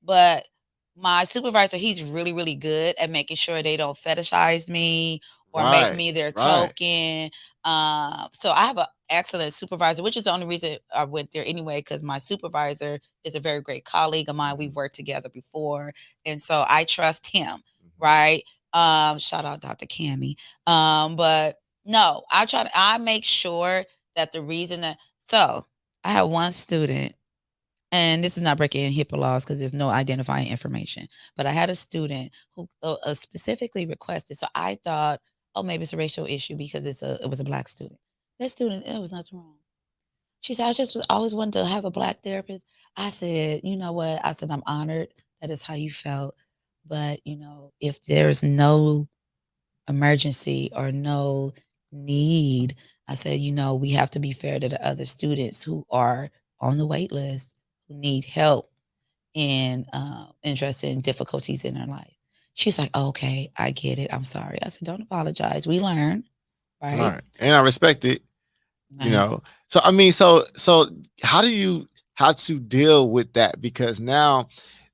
But my supervisor, he's really, really good at making sure they don't fetishize me or make
Right,
me their
right,
token. So I have a excellent supervisor, which is the only reason I went there anyway, because my supervisor is a very great colleague of mine. We've worked together before, and so I trust him, right? Shout out Dr. Cammy. But no, I make sure that the reason that so I had one student, and this is not breaking HIPAA laws because there's no identifying information. But I had a student who specifically requested. So I thought, oh, maybe it's a racial issue because it was a black student. That student, it was nothing wrong. She said, I just was always wanted to have a black therapist. I said, you know what? I said, I'm honored that is how you felt. But, if there's no emergency or no need, I said, we have to be fair to the other students who are on the wait list, who need help and interested in difficulties in their life. She's like, oh, okay, I get it. I'm sorry. I said, don't apologize. We learn, right?
Right. And I respect it.
Right.
So I mean, so how to deal with that? Because now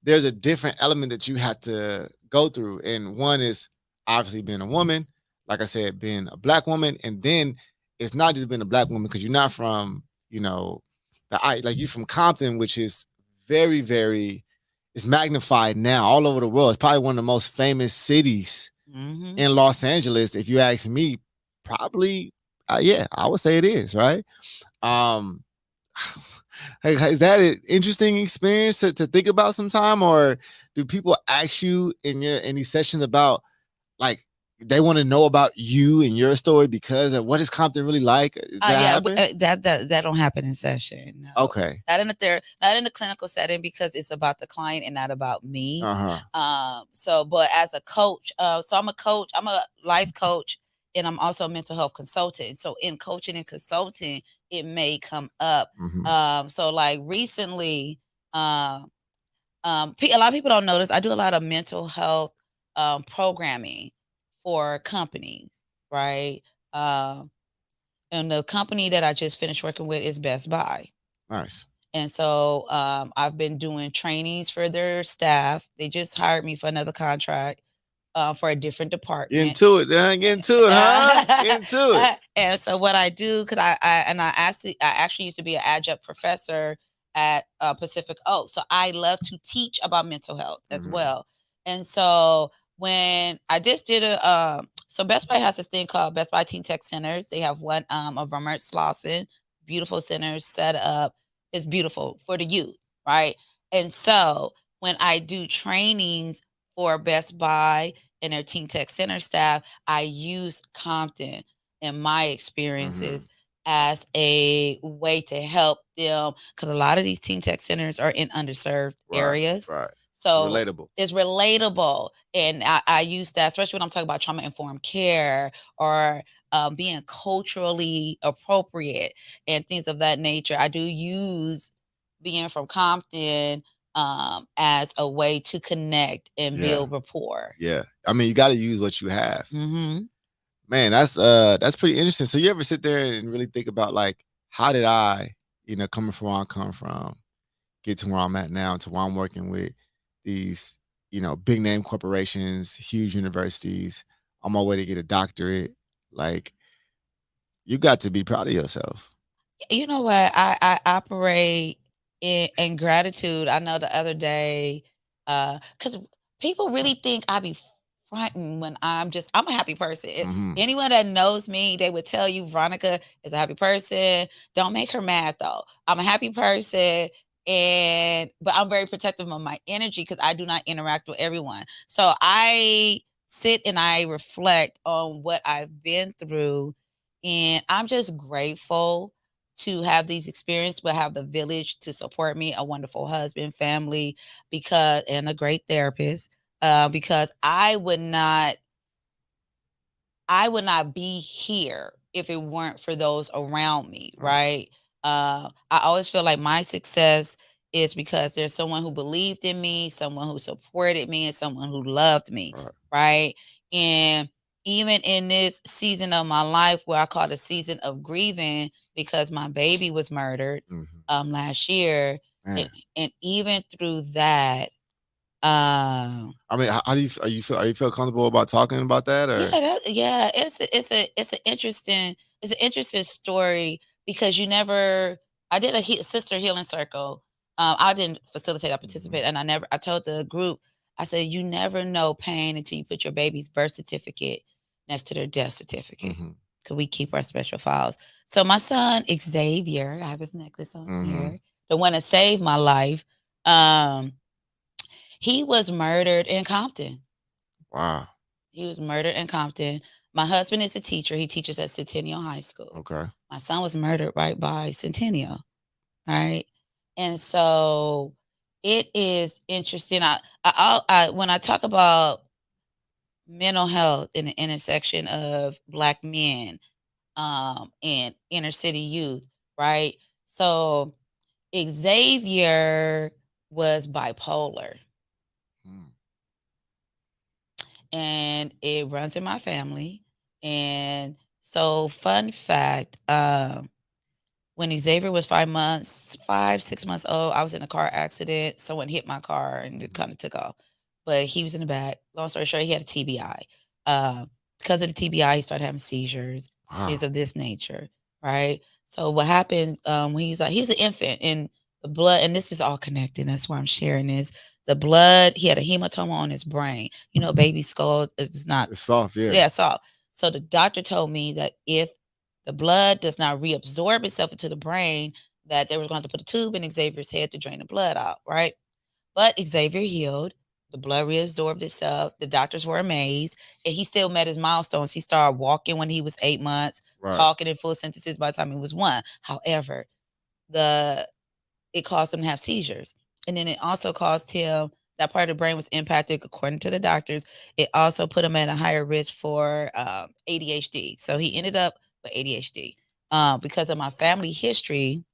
there's a different element that you have to go through. And one is obviously being a woman, like I said, being a black woman, and then it's not just being a black woman because you're not from, like you from Compton, which is very, very it's magnified now all over the world. It's probably one of the most famous cities in Los Angeles. If you ask me, probably yeah, I would say it is, right? Um is that an interesting experience to think about sometime, or do people ask you in these sessions about like they want to know about you and your story because of what is Compton really like? Does that happen?
That don't happen in session. No.
Okay.
Not in the clinical setting because it's about the client and not about me. So, but as a coach, so I'm a coach. I'm a life coach, and I'm also a mental health consultant. So, in coaching and consulting, it may come up. So, like recently, a lot of people don't notice. I do a lot of mental health programming for companies, right? And the company that I just finished working with is Best Buy.
Nice.
And so I've been doing trainings for their staff. They just hired me for another contract for a different department.
Get into it, then. Get into it, huh? Get into it.
And so what I do, because I actually used to be an adjunct professor at Pacific Oak, so I love to teach about mental health as well. And so when I just did so Best Buy has this thing called Best Buy Teen Tech Centers. They have one of Vermont Slauson, beautiful centers set up. It's beautiful for the youth, right? And so when I do trainings for Best Buy and their Teen Tech Center staff, I use Compton and my experiences as a way to help them, because a lot of these Teen Tech Centers are in underserved areas.
Right.
So
it's
relatable. And I use that, especially when I'm talking about trauma-informed care or being culturally appropriate and things of that nature. I do use being from Compton as a way to connect and build rapport.
Yeah. I mean, you got to use what you have. Man, that's pretty interesting. So you ever sit there and really think about like, how did I, coming from where I come from, get to where I'm at now, to where I'm working with these, big name corporations, huge universities, on my way to get a doctorate. Like, you got to be proud of yourself.
You know what? I operate in gratitude. I know the other day, because people really think I be fronting when I'm a happy person. Anyone that knows me, they would tell you Veronica is a happy person. Don't make her mad though. I'm a happy person. But I'm very protective of my energy because I do not interact with everyone. So I sit and I reflect on what I've been through, and I'm just grateful to have these experiences, but have the village to support me, a wonderful husband, family, and a great therapist. Because I would not be here if it weren't for those around me, right? I always feel like my success is because there's someone who believed in me, someone who supported me, and someone who loved me, right? And even in this season of my life, where I call it a season of grieving because my baby was murdered last year, and even through that,
I mean, how do you feel comfortable about talking about that? Or
it's an interesting story because you never. I did a sister healing circle. I didn't facilitate. I
Mhm.
participated, and I told the group. I said, you never know pain until you put your baby's birth certificate next to their death certificate.
Mhm.
Because we keep our special files. So my son Xavier, I have his necklace on
Mhm.
here, the one that saved my life. Um, he was murdered in Compton.
Wow.
He was murdered in Compton. My husband is a teacher. He teaches at Centennial High School.
Okay.
My son was murdered right by Centennial. Right. And so it is interesting. I when I talk about mental health in the intersection of Black men and inner city youth, right? So Xavier was bipolar,
Mm.
and it runs in my family. And so, fun fact, when Xavier was 6 months old, I was in a car accident. Someone hit my car and it
Mhm.
kind of took off. But he was in the back. Long story short, he had a TBI. Because of the TBI, he started having seizures, things
Wow.
of this nature, right? So what happened when he was an infant, and the blood, and this is all connected. That's why I'm sharing this. The blood, he had a hematoma on his brain. You know, baby skull is not,
It's soft, yeah.
yeah, soft. So the doctor told me that if the blood does not reabsorb itself into the brain, that they were going to put a tube in Xavier's head to drain the blood out, right? But Xavier healed. The blood reabsorbed itself. The doctors were amazed, and he still met his milestones. He started walking when he was 8 months,
Right.
talking in full sentences by the time he was one. However, the it caused him to have seizures, and then it also caused him, that part of the brain was impacted. According to the doctors, it also put him at a higher risk for ADHD. So he ended up with ADHD. Because of my family history,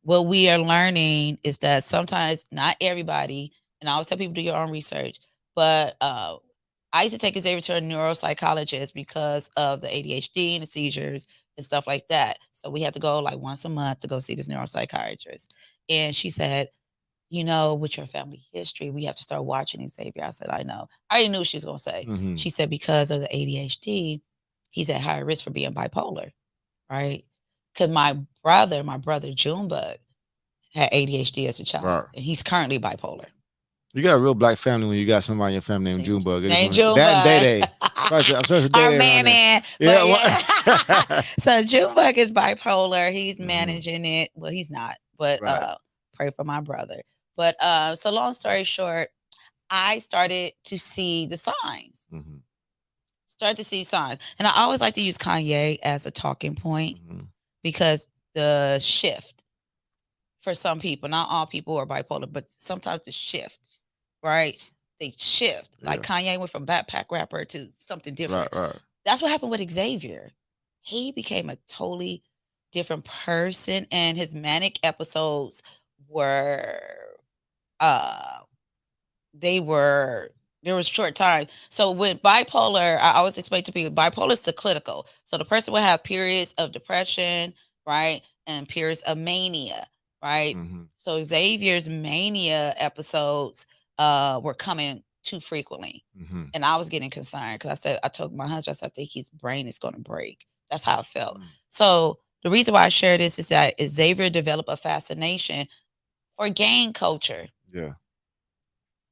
what we are learning is that sometimes not everybody, and I always tell people do your own research, but I used to take Xavier to a neuropsychologist because of the ADHD and the seizures and stuff like that. So we had to go like once a month to go see this neuropsychiatrist. And she said, with your family history, we have to start watching Xavier. I said, I know. I already knew what she was going to say.
Mhm.
She said, because of the ADHD, he's at higher risk for being bipolar, right? Because my brother Junebug, had ADHD as a child,
Right.
and he's currently bipolar.
You got a real black family when you got somebody in your family named Junebug. I just
Named
want that and Day
Junebug.
Day. I'm sure it's Day
Our
Day around there.
man.
Yeah.
But yeah.
What?
So Junebug is bipolar. He's
Mhm.
managing it. Well, he's not, but
Right.
pray for my brother. But so long story short, I started to see the signs.
Mhm.
Start to see signs. And I always like to use Kanye as a talking point
Mhm.
because the shift for some people, not all people are bipolar, but sometimes the shift, right? They shift. Like
Yeah.
Kanye went from backpack rapper to something
Right.
different.
Right.
That's what happened with Xavier. He became a totally different person, and his manic episodes were uh they were there was short time. So with bipolar, I always explain to people bipolar is cyclical. So the person will have periods of depression, right? And periods of mania, right?
Mhm.
So Xavier's mania episodes were coming too frequently.
Mhm.
And I was getting concerned because I told my husband, I said, I think his brain is going to break. That's how I felt.
Mm.
So the reason why I share this is that Xavier developed a fascination for gang culture.
Yeah.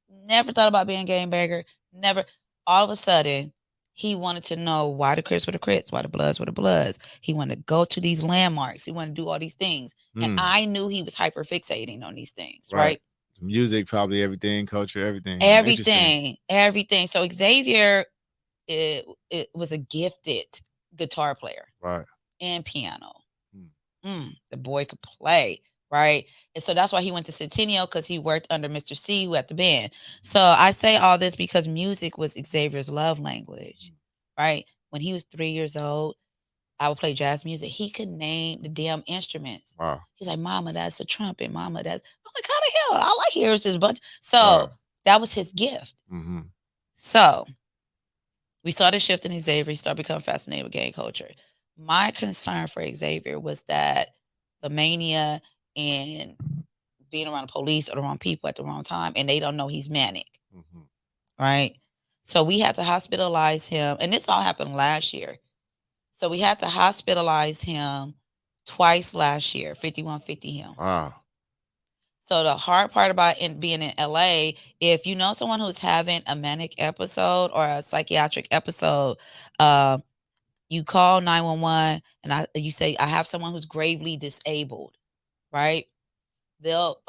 Never thought about being a game bagger. Never. All of a sudden, he wanted to know why the Crips were the Crips, why the Bloods were the Bloods. He wanted to go to these landmarks. He wanted to do all these things. And
Mm.
I knew he was hyper fixating on these things,
Right.
right?
Music, probably everything, culture, everything. Interesting.
Everything. So Xavier, it was a gifted guitar player
Right.
and piano.
Mm.
The boy could play, right? And so that's why he went to Centennial, because he worked under Mr. C, who had the band. So I say all this because music was Xavier's love language, right? When he was 3 years old, I would play jazz music. He could name the damn instruments.
Wow.
He's like, Mama, that's a trumpet. Mama, that's. I'm like, how the hell? All I hear is his bunch.
Right.
So that was his gift.
Mhm.
So we saw the shift in Xavier. He started becoming fascinated with gang culture. My concern for Xavier was that the mania and being around the police or the wrong people at the wrong time, and they don't know he's manic,
Mhm.
right? So we had to hospitalize him, and this all happened last year. So we had to hospitalize him twice last year, 5150 him.
Wow.
So the hard part about being in LA, if you know someone who's having a manic episode or a psychiatric episode, uh, you call 911 and you say, I have someone who's gravely disabled, right? They'll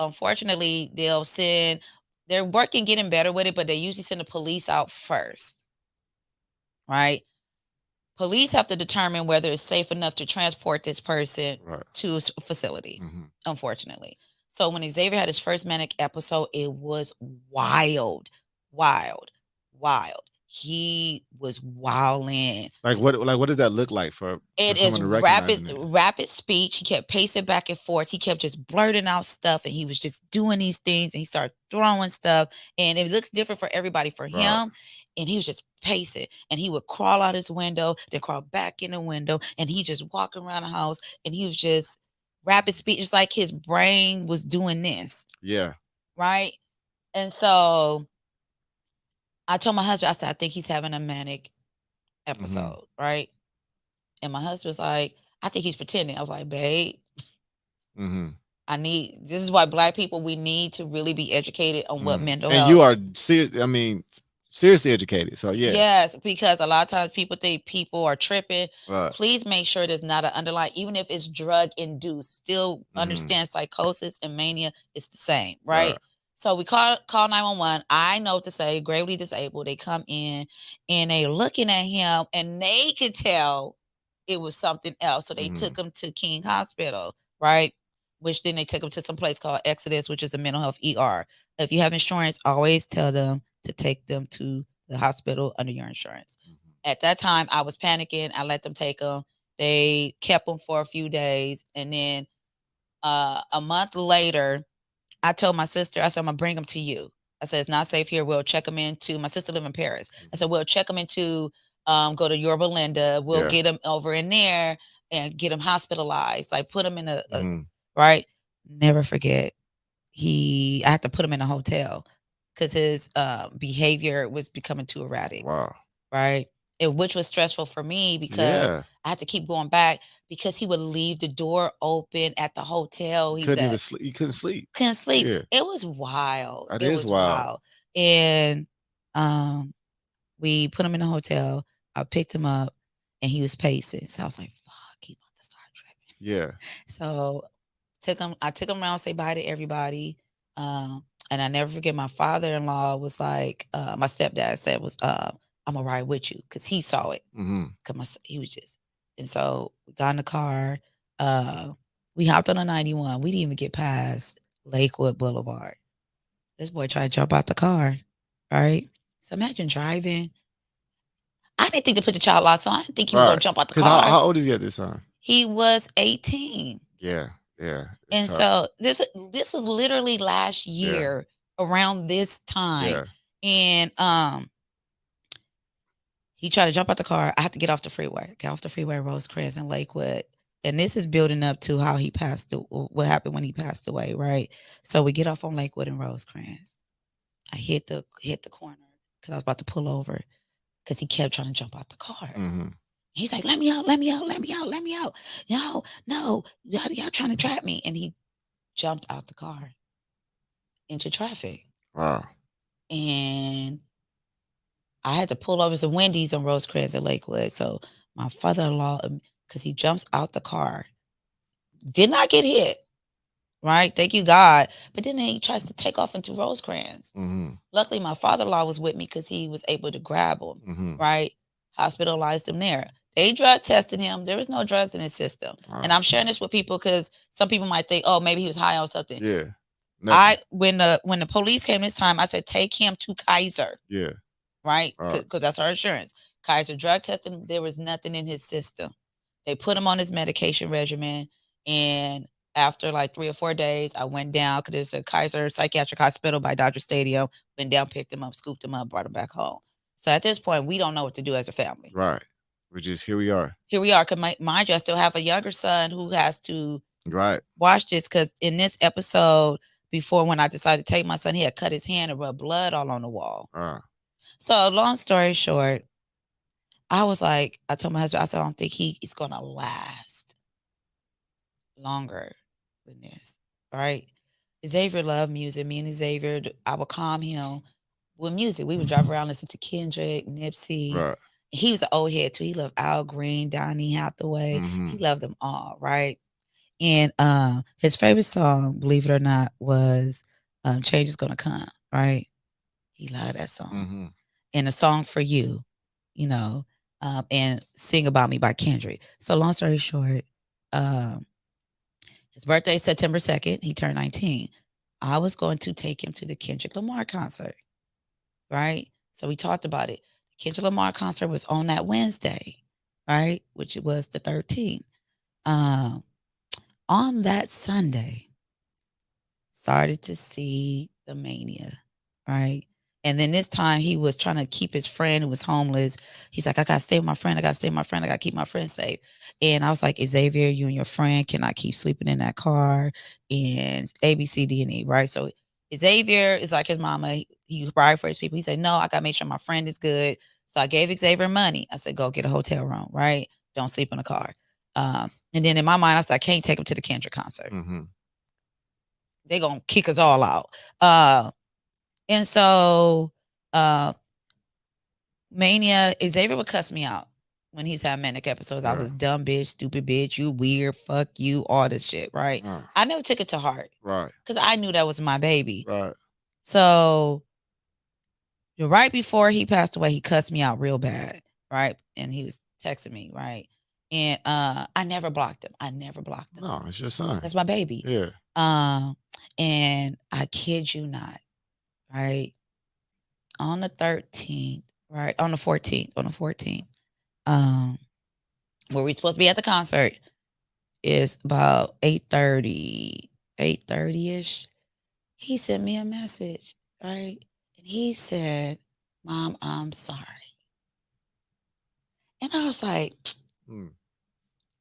send, they're working getting better with it, but they usually send the police out first, right? Police have to determine whether it's safe enough to transport this person
Right.
to a facility,
Mm-hmm.
unfortunately. So when Xavier had his first manic episode, it was wild, wild, wild. He was wilding.
What does that look like for
It is
someone to recognize it?
rapid speech. He kept pacing back and forth. He kept just blurting out stuff, and he was just doing these things, and he started throwing stuff. And it looks different for everybody. For
Right.
him, and he was just pacing, and he would crawl out his window, then crawl back in the window, and he just walking around the house, and he was just rapid speech. It's like his brain was doing this.
Yeah.
Right. And so I told my husband, I said, I think he's having a manic episode. Right. And my husband was like, I think he's pretending. I was like, babe, this is why Black people, we need to really be educated on what mental
and
health.
you are seriously educated. So yeah.
Yes, because a lot of times people think people are tripping.
Right.
Please make sure there's not an underlying, even if it's drug induced, still understand psychosis and mania is the same, right? So we call 911. I know what to say, gravely disabled. They come in and they looking at him and they could tell it was something else. So they took him to King Hospital, right? Which then they took him to some place called Exodus, which is a mental health ER. If you have insurance, always tell them to take them to the hospital under your insurance. At that time, I was panicking. I let them take him. They kept him for a few days. And then a month later, I told my sister, I said, I'm going to bring him to you. I said, it's not safe here. We'll check him into, my sister live in Paris. I said, we'll check him into, go to Yorba Linda. We'll get him over in there and get him hospitalized. Like put him in a right? Never forget. I had to put him in a hotel because his behavior was becoming too erratic.
Wow.
Right. Which was stressful for me because I had to keep going back because he would leave the door open at the hotel.
He couldn't even sleep. You couldn't sleep.
Couldn't sleep. Yeah. It was wild.
It was wild.
And we put him in a hotel. I picked him up and he was pacing. So I was like, fuck, he about to start tripping.
Yeah.
So I took him around, say bye to everybody. And I never forget my father-in-law was like, my stepdad said was, I'm gonna ride with you because he saw it. Cause he was just, and so we got in the car. We hopped on a 91. We didn't even get past Lakewood Boulevard. This boy tried to jump out the car. Right. So imagine driving. I didn't think to put the child locks on. I didn't think he was gonna jump out the car.
Because how old is he at this time?
He was 18.
Yeah. Yeah.
And tough. So this is literally last year around this time. And he tried to jump out the car. I had to get off the freeway. Get off the freeway, Rosecrans and Lakewood. And this is building up to how he passed, what happened when he passed away, right? So we get off on Lakewood and Rosecrans. I hit the corner because I was about to pull over because he kept trying to jump out the car. He's like, let me out, let me out, let me out, let me out. No, y'all trying to trap me. And he jumped out the car into traffic.
Wow.
And I had to pull over some Wendy's on Rosecrans and Lakewood. So my father-in-law, because he jumps out the car, did not get hit. Right? Thank you, God. But then he tries to take off into Rosecrans. Luckily, my father-in-law was with me because he was able to grab him. Right? Hospitalized him there. They drug tested him. There was no drugs in his system. Wow. And I'm sharing this with people because some people might think, oh, maybe he was high on something.
Yeah.
When the police came this time, I said, take him to Kaiser.
Yeah.
Right? Because that's our insurance. Kaiser drug tested him. There was nothing in his system. They put him on his medication regimen. And after like 3 or 4 days, I went down because there's a Kaiser psychiatric hospital by Dodger Stadium. Went down, picked him up, scooped him up, brought him back home. So at this point, we don't know what to do as a family.
Right. Which is here we are.
Here we are. Because mind you, I still have a younger son who has to watch this. Because in this episode, before when I decided to take my son, he had cut his hand and rubbed blood all on the wall. So long story short, I was like, I told my husband, I said, I don't think he's going to last. longer than this, right? Xavier loved music. Me and Xavier, I would calm him with music. We would drive around, listen to Kendrick, Nipsey.
Right.
He was an old head too. He loved Al Green, Donny Hathaway.
Mm-hmm.
He loved them all, right? And his favorite song, believe it or not, was Change is Gonna Come, right? He loved that song.
Mm-hmm.
And a song for you, you know, and Sing About Me by Kendrick. So long story short, um, his birthday is September 2nd. He turned 19. I was going to take him to the Kendrick Lamar concert, right? So we talked about it. The Kendrick Lamar concert was on that Wednesday, right? Which it was the 13th. Um, on that Sunday, started to see the mania, right? And then this time he was trying to keep his friend who was homeless. He's like, I gotta stay with my friend. I gotta stay with my friend. I gotta keep my friend safe. And I was like, Xavier, you and your friend cannot keep sleeping in that car. And A, B, C, D, and E, right? So Xavier is like his mama. He ride for his people. He said, no, I gotta make sure my friend is good. So I gave Xavier money. I said, go get a hotel room, right? Don't sleep in the car. And then in my mind, I said, I can't take him to the Kendrick concert.
Mm-hmm.
They gonna kick us all out. And so Mania, Xavier would cuss me out when he's having manic episodes. I
Yeah.
was dumb bitch, stupid bitch, you weird, fuck you, all this shit, right? I never took it to heart
Right.
because I knew that was my baby.
Right.
So right before he passed away, he cussed me out real bad, right? And he was texting me, right? And I never blocked him. I never blocked him.
No, it's your son.
That's my baby.
Yeah.
And I kid you not, right? On the 13th, right? On the 14th, where we supposed to be at the concert is about 8:30, 8:30-ish. He sent me a message, right? And he said, Mom, I'm sorry. And I was like,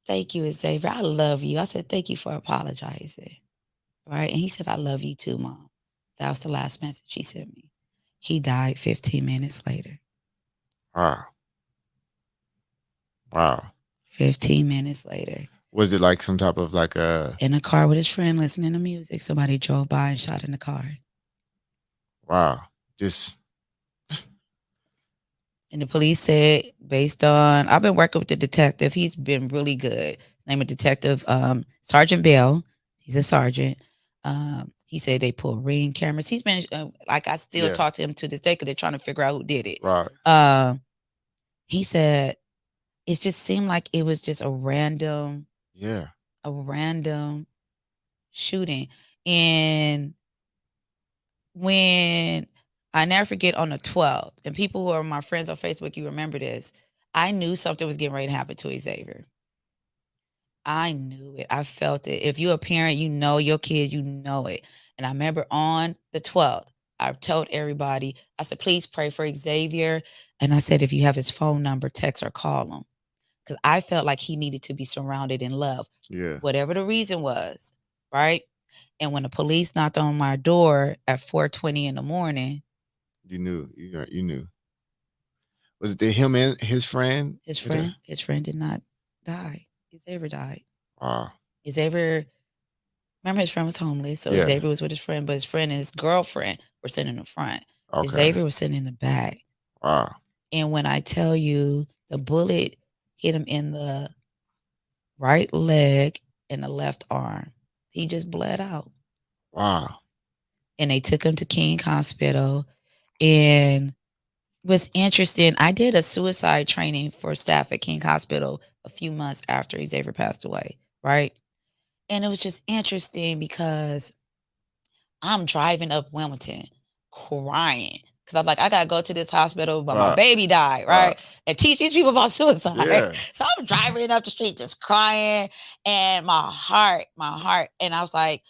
thank you, Xavier. I love you. I said, thank you for apologizing. Right? And he said, I love you too, Mom. That was the last message he sent me. He died 15 minutes later.
Wow. Wow.
15 minutes later.
Was it like some type of like
in a car with his friend listening to music? Somebody drove by and shot in the car.
Wow. Just.
And the police said, based on, I've been working with the detective. He's been really good. Name of detective, Sergeant Bell. He's a sergeant. He said they pull ring cameras. He's been like, I still talk to him to this day because they're trying to figure out who did it.
Right.
He said it just seemed like it was just a random shooting. And when I never forget on the 12th, and people who are my friends on Facebook, you remember this, I knew something was getting ready to happen to Xavier. I knew it. I felt it. If you're a parent, you know your kid, you know it. And I remember on the 12th, I told everybody, I said, please pray for Xavier. And I said, if you have his phone number, text or call him. Because I felt like he needed to be surrounded in love.
Yeah.
Whatever the reason was, right? And when the police knocked on my door at 4:20 in the morning,
you knew. You knew. Was it him and his friend?
His friend did not die. Xavier died.
Wow.
Xavier, remember his friend was homeless, so Xavier was with his friend, but his friend and his girlfriend were sitting in the front. Okay. Xavier was sitting in the back.
Wow.
And when I tell you the bullet hit him in the right leg and the left arm, he just bled out.
Wow.
And they took him to King Hospital. And was interesting. I did a suicide training for staff at King Hospital a few months after Xavier passed away, right? And it was just interesting because I'm driving up Wilmington crying. Because I'm like, I got to go to this hospital, but my baby died, right? And teach these people about suicide. Yeah. So I'm driving up the street just crying. And my heart, and I was like,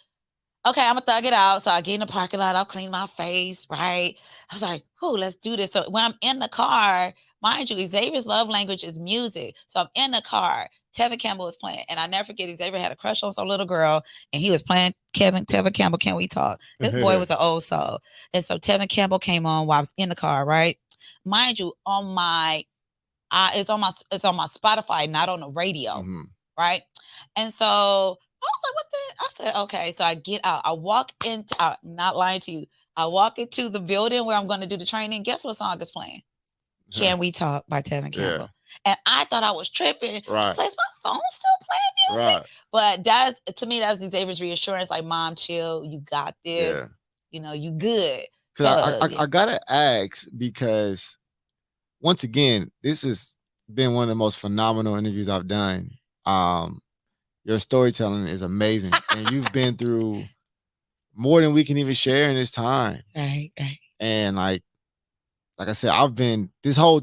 okay, I'm gonna thug it out. So I get in the parking lot, I'll clean my face, right? I was like, let's do this. So when I'm in the car, mind you, Xavier's love language is music. So I'm in the car. Tevin Campbell was playing. And I never forget, Xavier had a crush on some little girl, and he was playing Tevin Campbell, Can We Talk? This boy was an old soul. And so Tevin Campbell came on while I was in the car, right? Mind you, on my it's on my Spotify, not on the radio, right? And so was like, what the? I said, okay. So I get out. I walk into, I'm not lying to you. I walk into the building where I'm going to do the training. Guess what song is playing? Can We Talk by Tevin
Yeah.
Campbell. And I thought I was tripping. I
Right.
was like, is my phone still playing music?
Right.
But that's, to me, that's Xavier's reassurance. Like, mom, chill. You got
Yeah.
this. You good.
Because
So, yeah.
I gotta ask because once again, this has been one of the most phenomenal interviews I've done. Um, your storytelling is amazing, and you've been through more than we can even share in this time.
Right, right.
And like I said, I've been this whole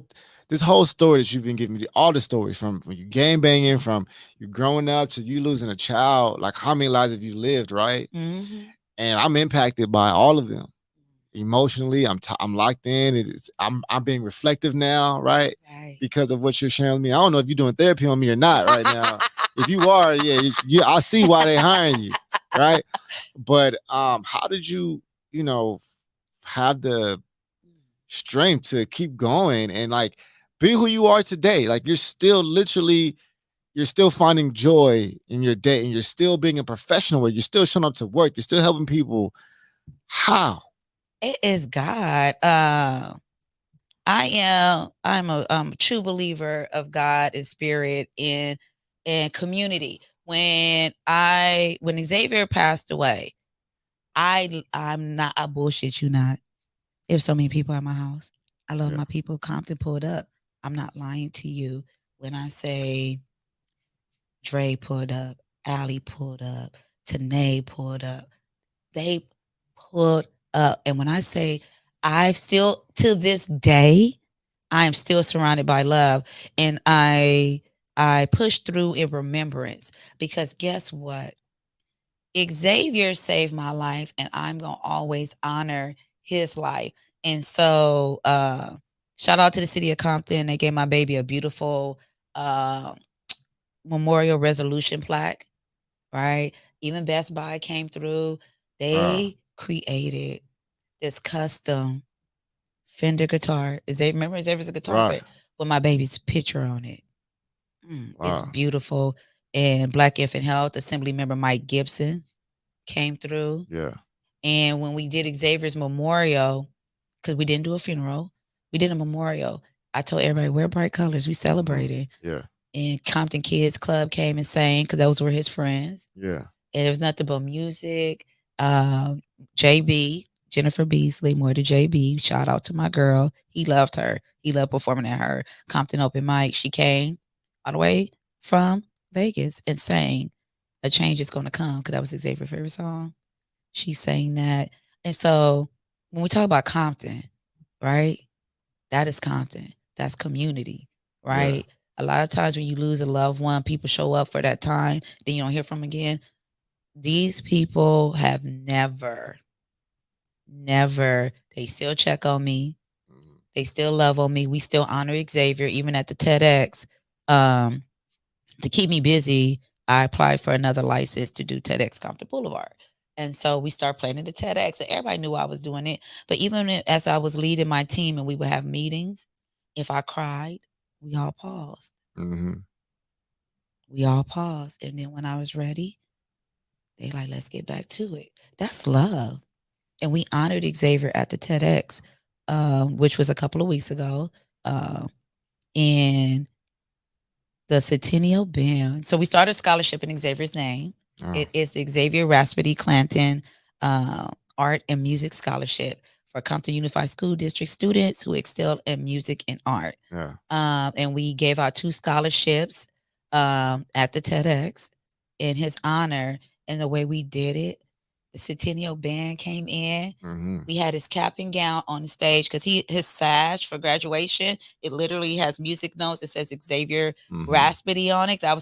story that you've been giving me, all the stories from you game banging, from you growing up to you losing a child. Like how many lives have you lived, right?
Mm-hmm.
And I'm impacted by all of them emotionally. I'm locked in. I'm being reflective now, right?
Right.
Because of what you're sharing with me. I don't know if you're doing therapy on me or not right now. If you are, yeah, I see why they hiring you, right? But how did you, you know, have the strength to keep going and like be who you are today? Like you're still literally you're still finding joy in your day and you're still being a professional where you're still showing up to work, you're still helping people. How?
It is God. I'm a true believer of God and spirit and community. When Xavier passed away, I'm not, I bullshit you not. There's so many people at my house. I love
Yeah.
my people. Compton pulled up. I'm not lying to you when I say Dre pulled up, Allie pulled up, Tanae pulled up. They pulled up. And when I say I've still to this day, I am still surrounded by love. And I push through in remembrance because guess what? Xavier saved my life and I'm gonna always honor his life. And so shout out to the city of Compton. They gave my baby a beautiful uh memorial resolution plaque, right? Even Best Buy came through. They created this custom Fender guitar. Remember Xavier's a guitar
Right.
player with my baby's picture on it. It's
Wow.
beautiful. And Black Infant Health Assembly member Mike Gibson came through.
Yeah.
And when we did Xavier's memorial, because we didn't do a funeral, we did a memorial. I told everybody, wear bright colors. We celebrated.
Yeah.
And Compton Kids Club came and sang because those were his friends.
Yeah.
And it was nothing but music. JB, Jennifer Beasley, more to JB. Shout out to my girl. He loved her. He loved performing at her Compton open mic. She came all the way from Vegas and sang "A Change Is Gonna Come" because that was Xavier's favorite song. She sang that. And so when we talk about Compton, right? That is Compton. That's community,
Yeah.
right? A lot of times when you lose a loved one, people show up for that time, then you don't hear from them again. These people have never, they still check on me. They still love on me. We still honor Xavier, even at the TEDx. Um, to keep me busy, I applied for another license to do TEDx Compton Boulevard. And so we started playing at the TEDx, and everybody knew I was doing it. But even as I was leading my team and we would have meetings, if I cried, we all paused.
Mm-hmm.
We all paused. And then when I was ready, they like, let's get back to it. That's love. And we honored Xavier at the TEDx, which was a couple of weeks ago. Uh, and the Centennial Band. So we started a scholarship in Xavier's name.
Oh.
It is the Xavier Raspity Clanton Art and Music Scholarship for Compton Unified School District students who excel in music and art.
Yeah.
And we gave out 2 scholarships at the TEDx in his honor. And the way we did it, the Centennial Band came in.
Mm-hmm.
We had his cap and gown on the stage because his sash for graduation, it literally has music notes. It says Xavier Raspity on it. That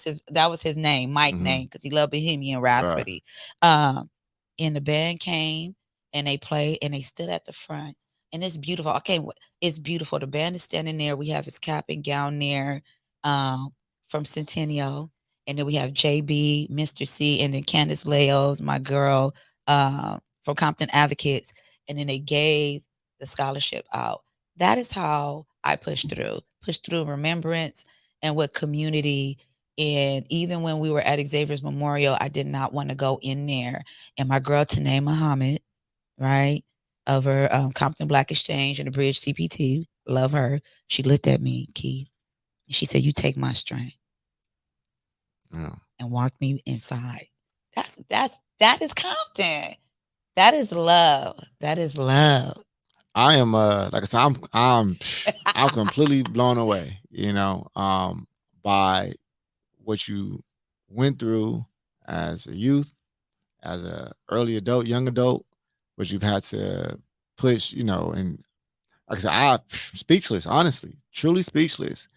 was his name, Mike name, because he loved Bohemian Raspity. And the band came and they played and they stood at the front. And it's beautiful. Okay, it's beautiful. The band is standing there. We have his cap and gown there from Centennial. And then we have JB, Mr. C, and then Candace Leos, my girl, from Compton Advocates. And then they gave the scholarship out. That is how I pushed through remembrance and with community And even when we were at Xavier's Memorial, I did not want to go in there. And my girl Tanae Muhammad, right, of her Compton Black Exchange and the Bridge CPT, love her. She looked at me, Keith, and she said, "You take my strength,"
Yeah.
and walked me inside. That is Compton. That is love. That is love.
I am like I said, I'm completely blown away, by what you went through as a youth, as a early adult, young adult, what you've had to push, and like I said, speechless, honestly, truly speechless.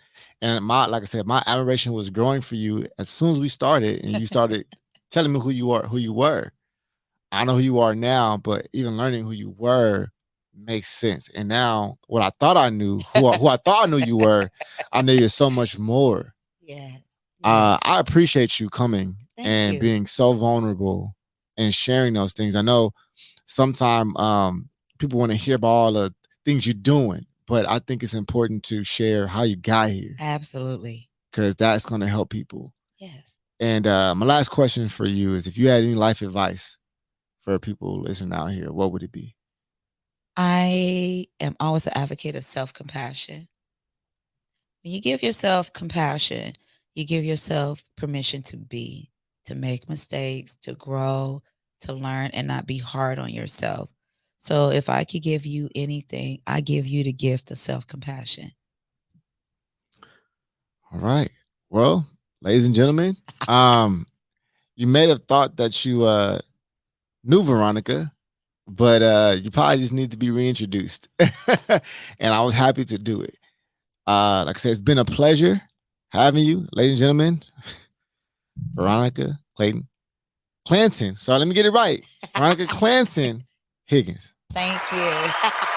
And like I said, my admiration was growing for you as soon as we started, and you started telling me who you were. I know who you are now, but even learning who you were makes sense. And now, what I thought I knew, who I thought I knew you were, I know you're so much more.
Yes. Yes.
I appreciate you coming
Thank
and
you.
being so vulnerable and sharing those things. I know sometimes people want to hear about all the things you're doing, but I think it's important to share how you got here
Absolutely.
because that's going to help people.
Yes.
And my last question for you is if you had any life advice for people listening out here, what would it be?
I am always an advocate of self compassion. When you give yourself compassion, you give yourself permission to be, to make mistakes, to grow, to learn, and not be hard on yourself. So, if I could give you anything, I give you the gift of self compassion.
All right. Well, ladies and gentlemen, you may have thought that you knew Veronica, but you probably just need to be reintroduced. And I was happy to do it. Like I said, it's been a pleasure having you, ladies and gentlemen. Veronica Clayton Clanton. So let me get it right. Veronica Clanton Higgins.
Thank you.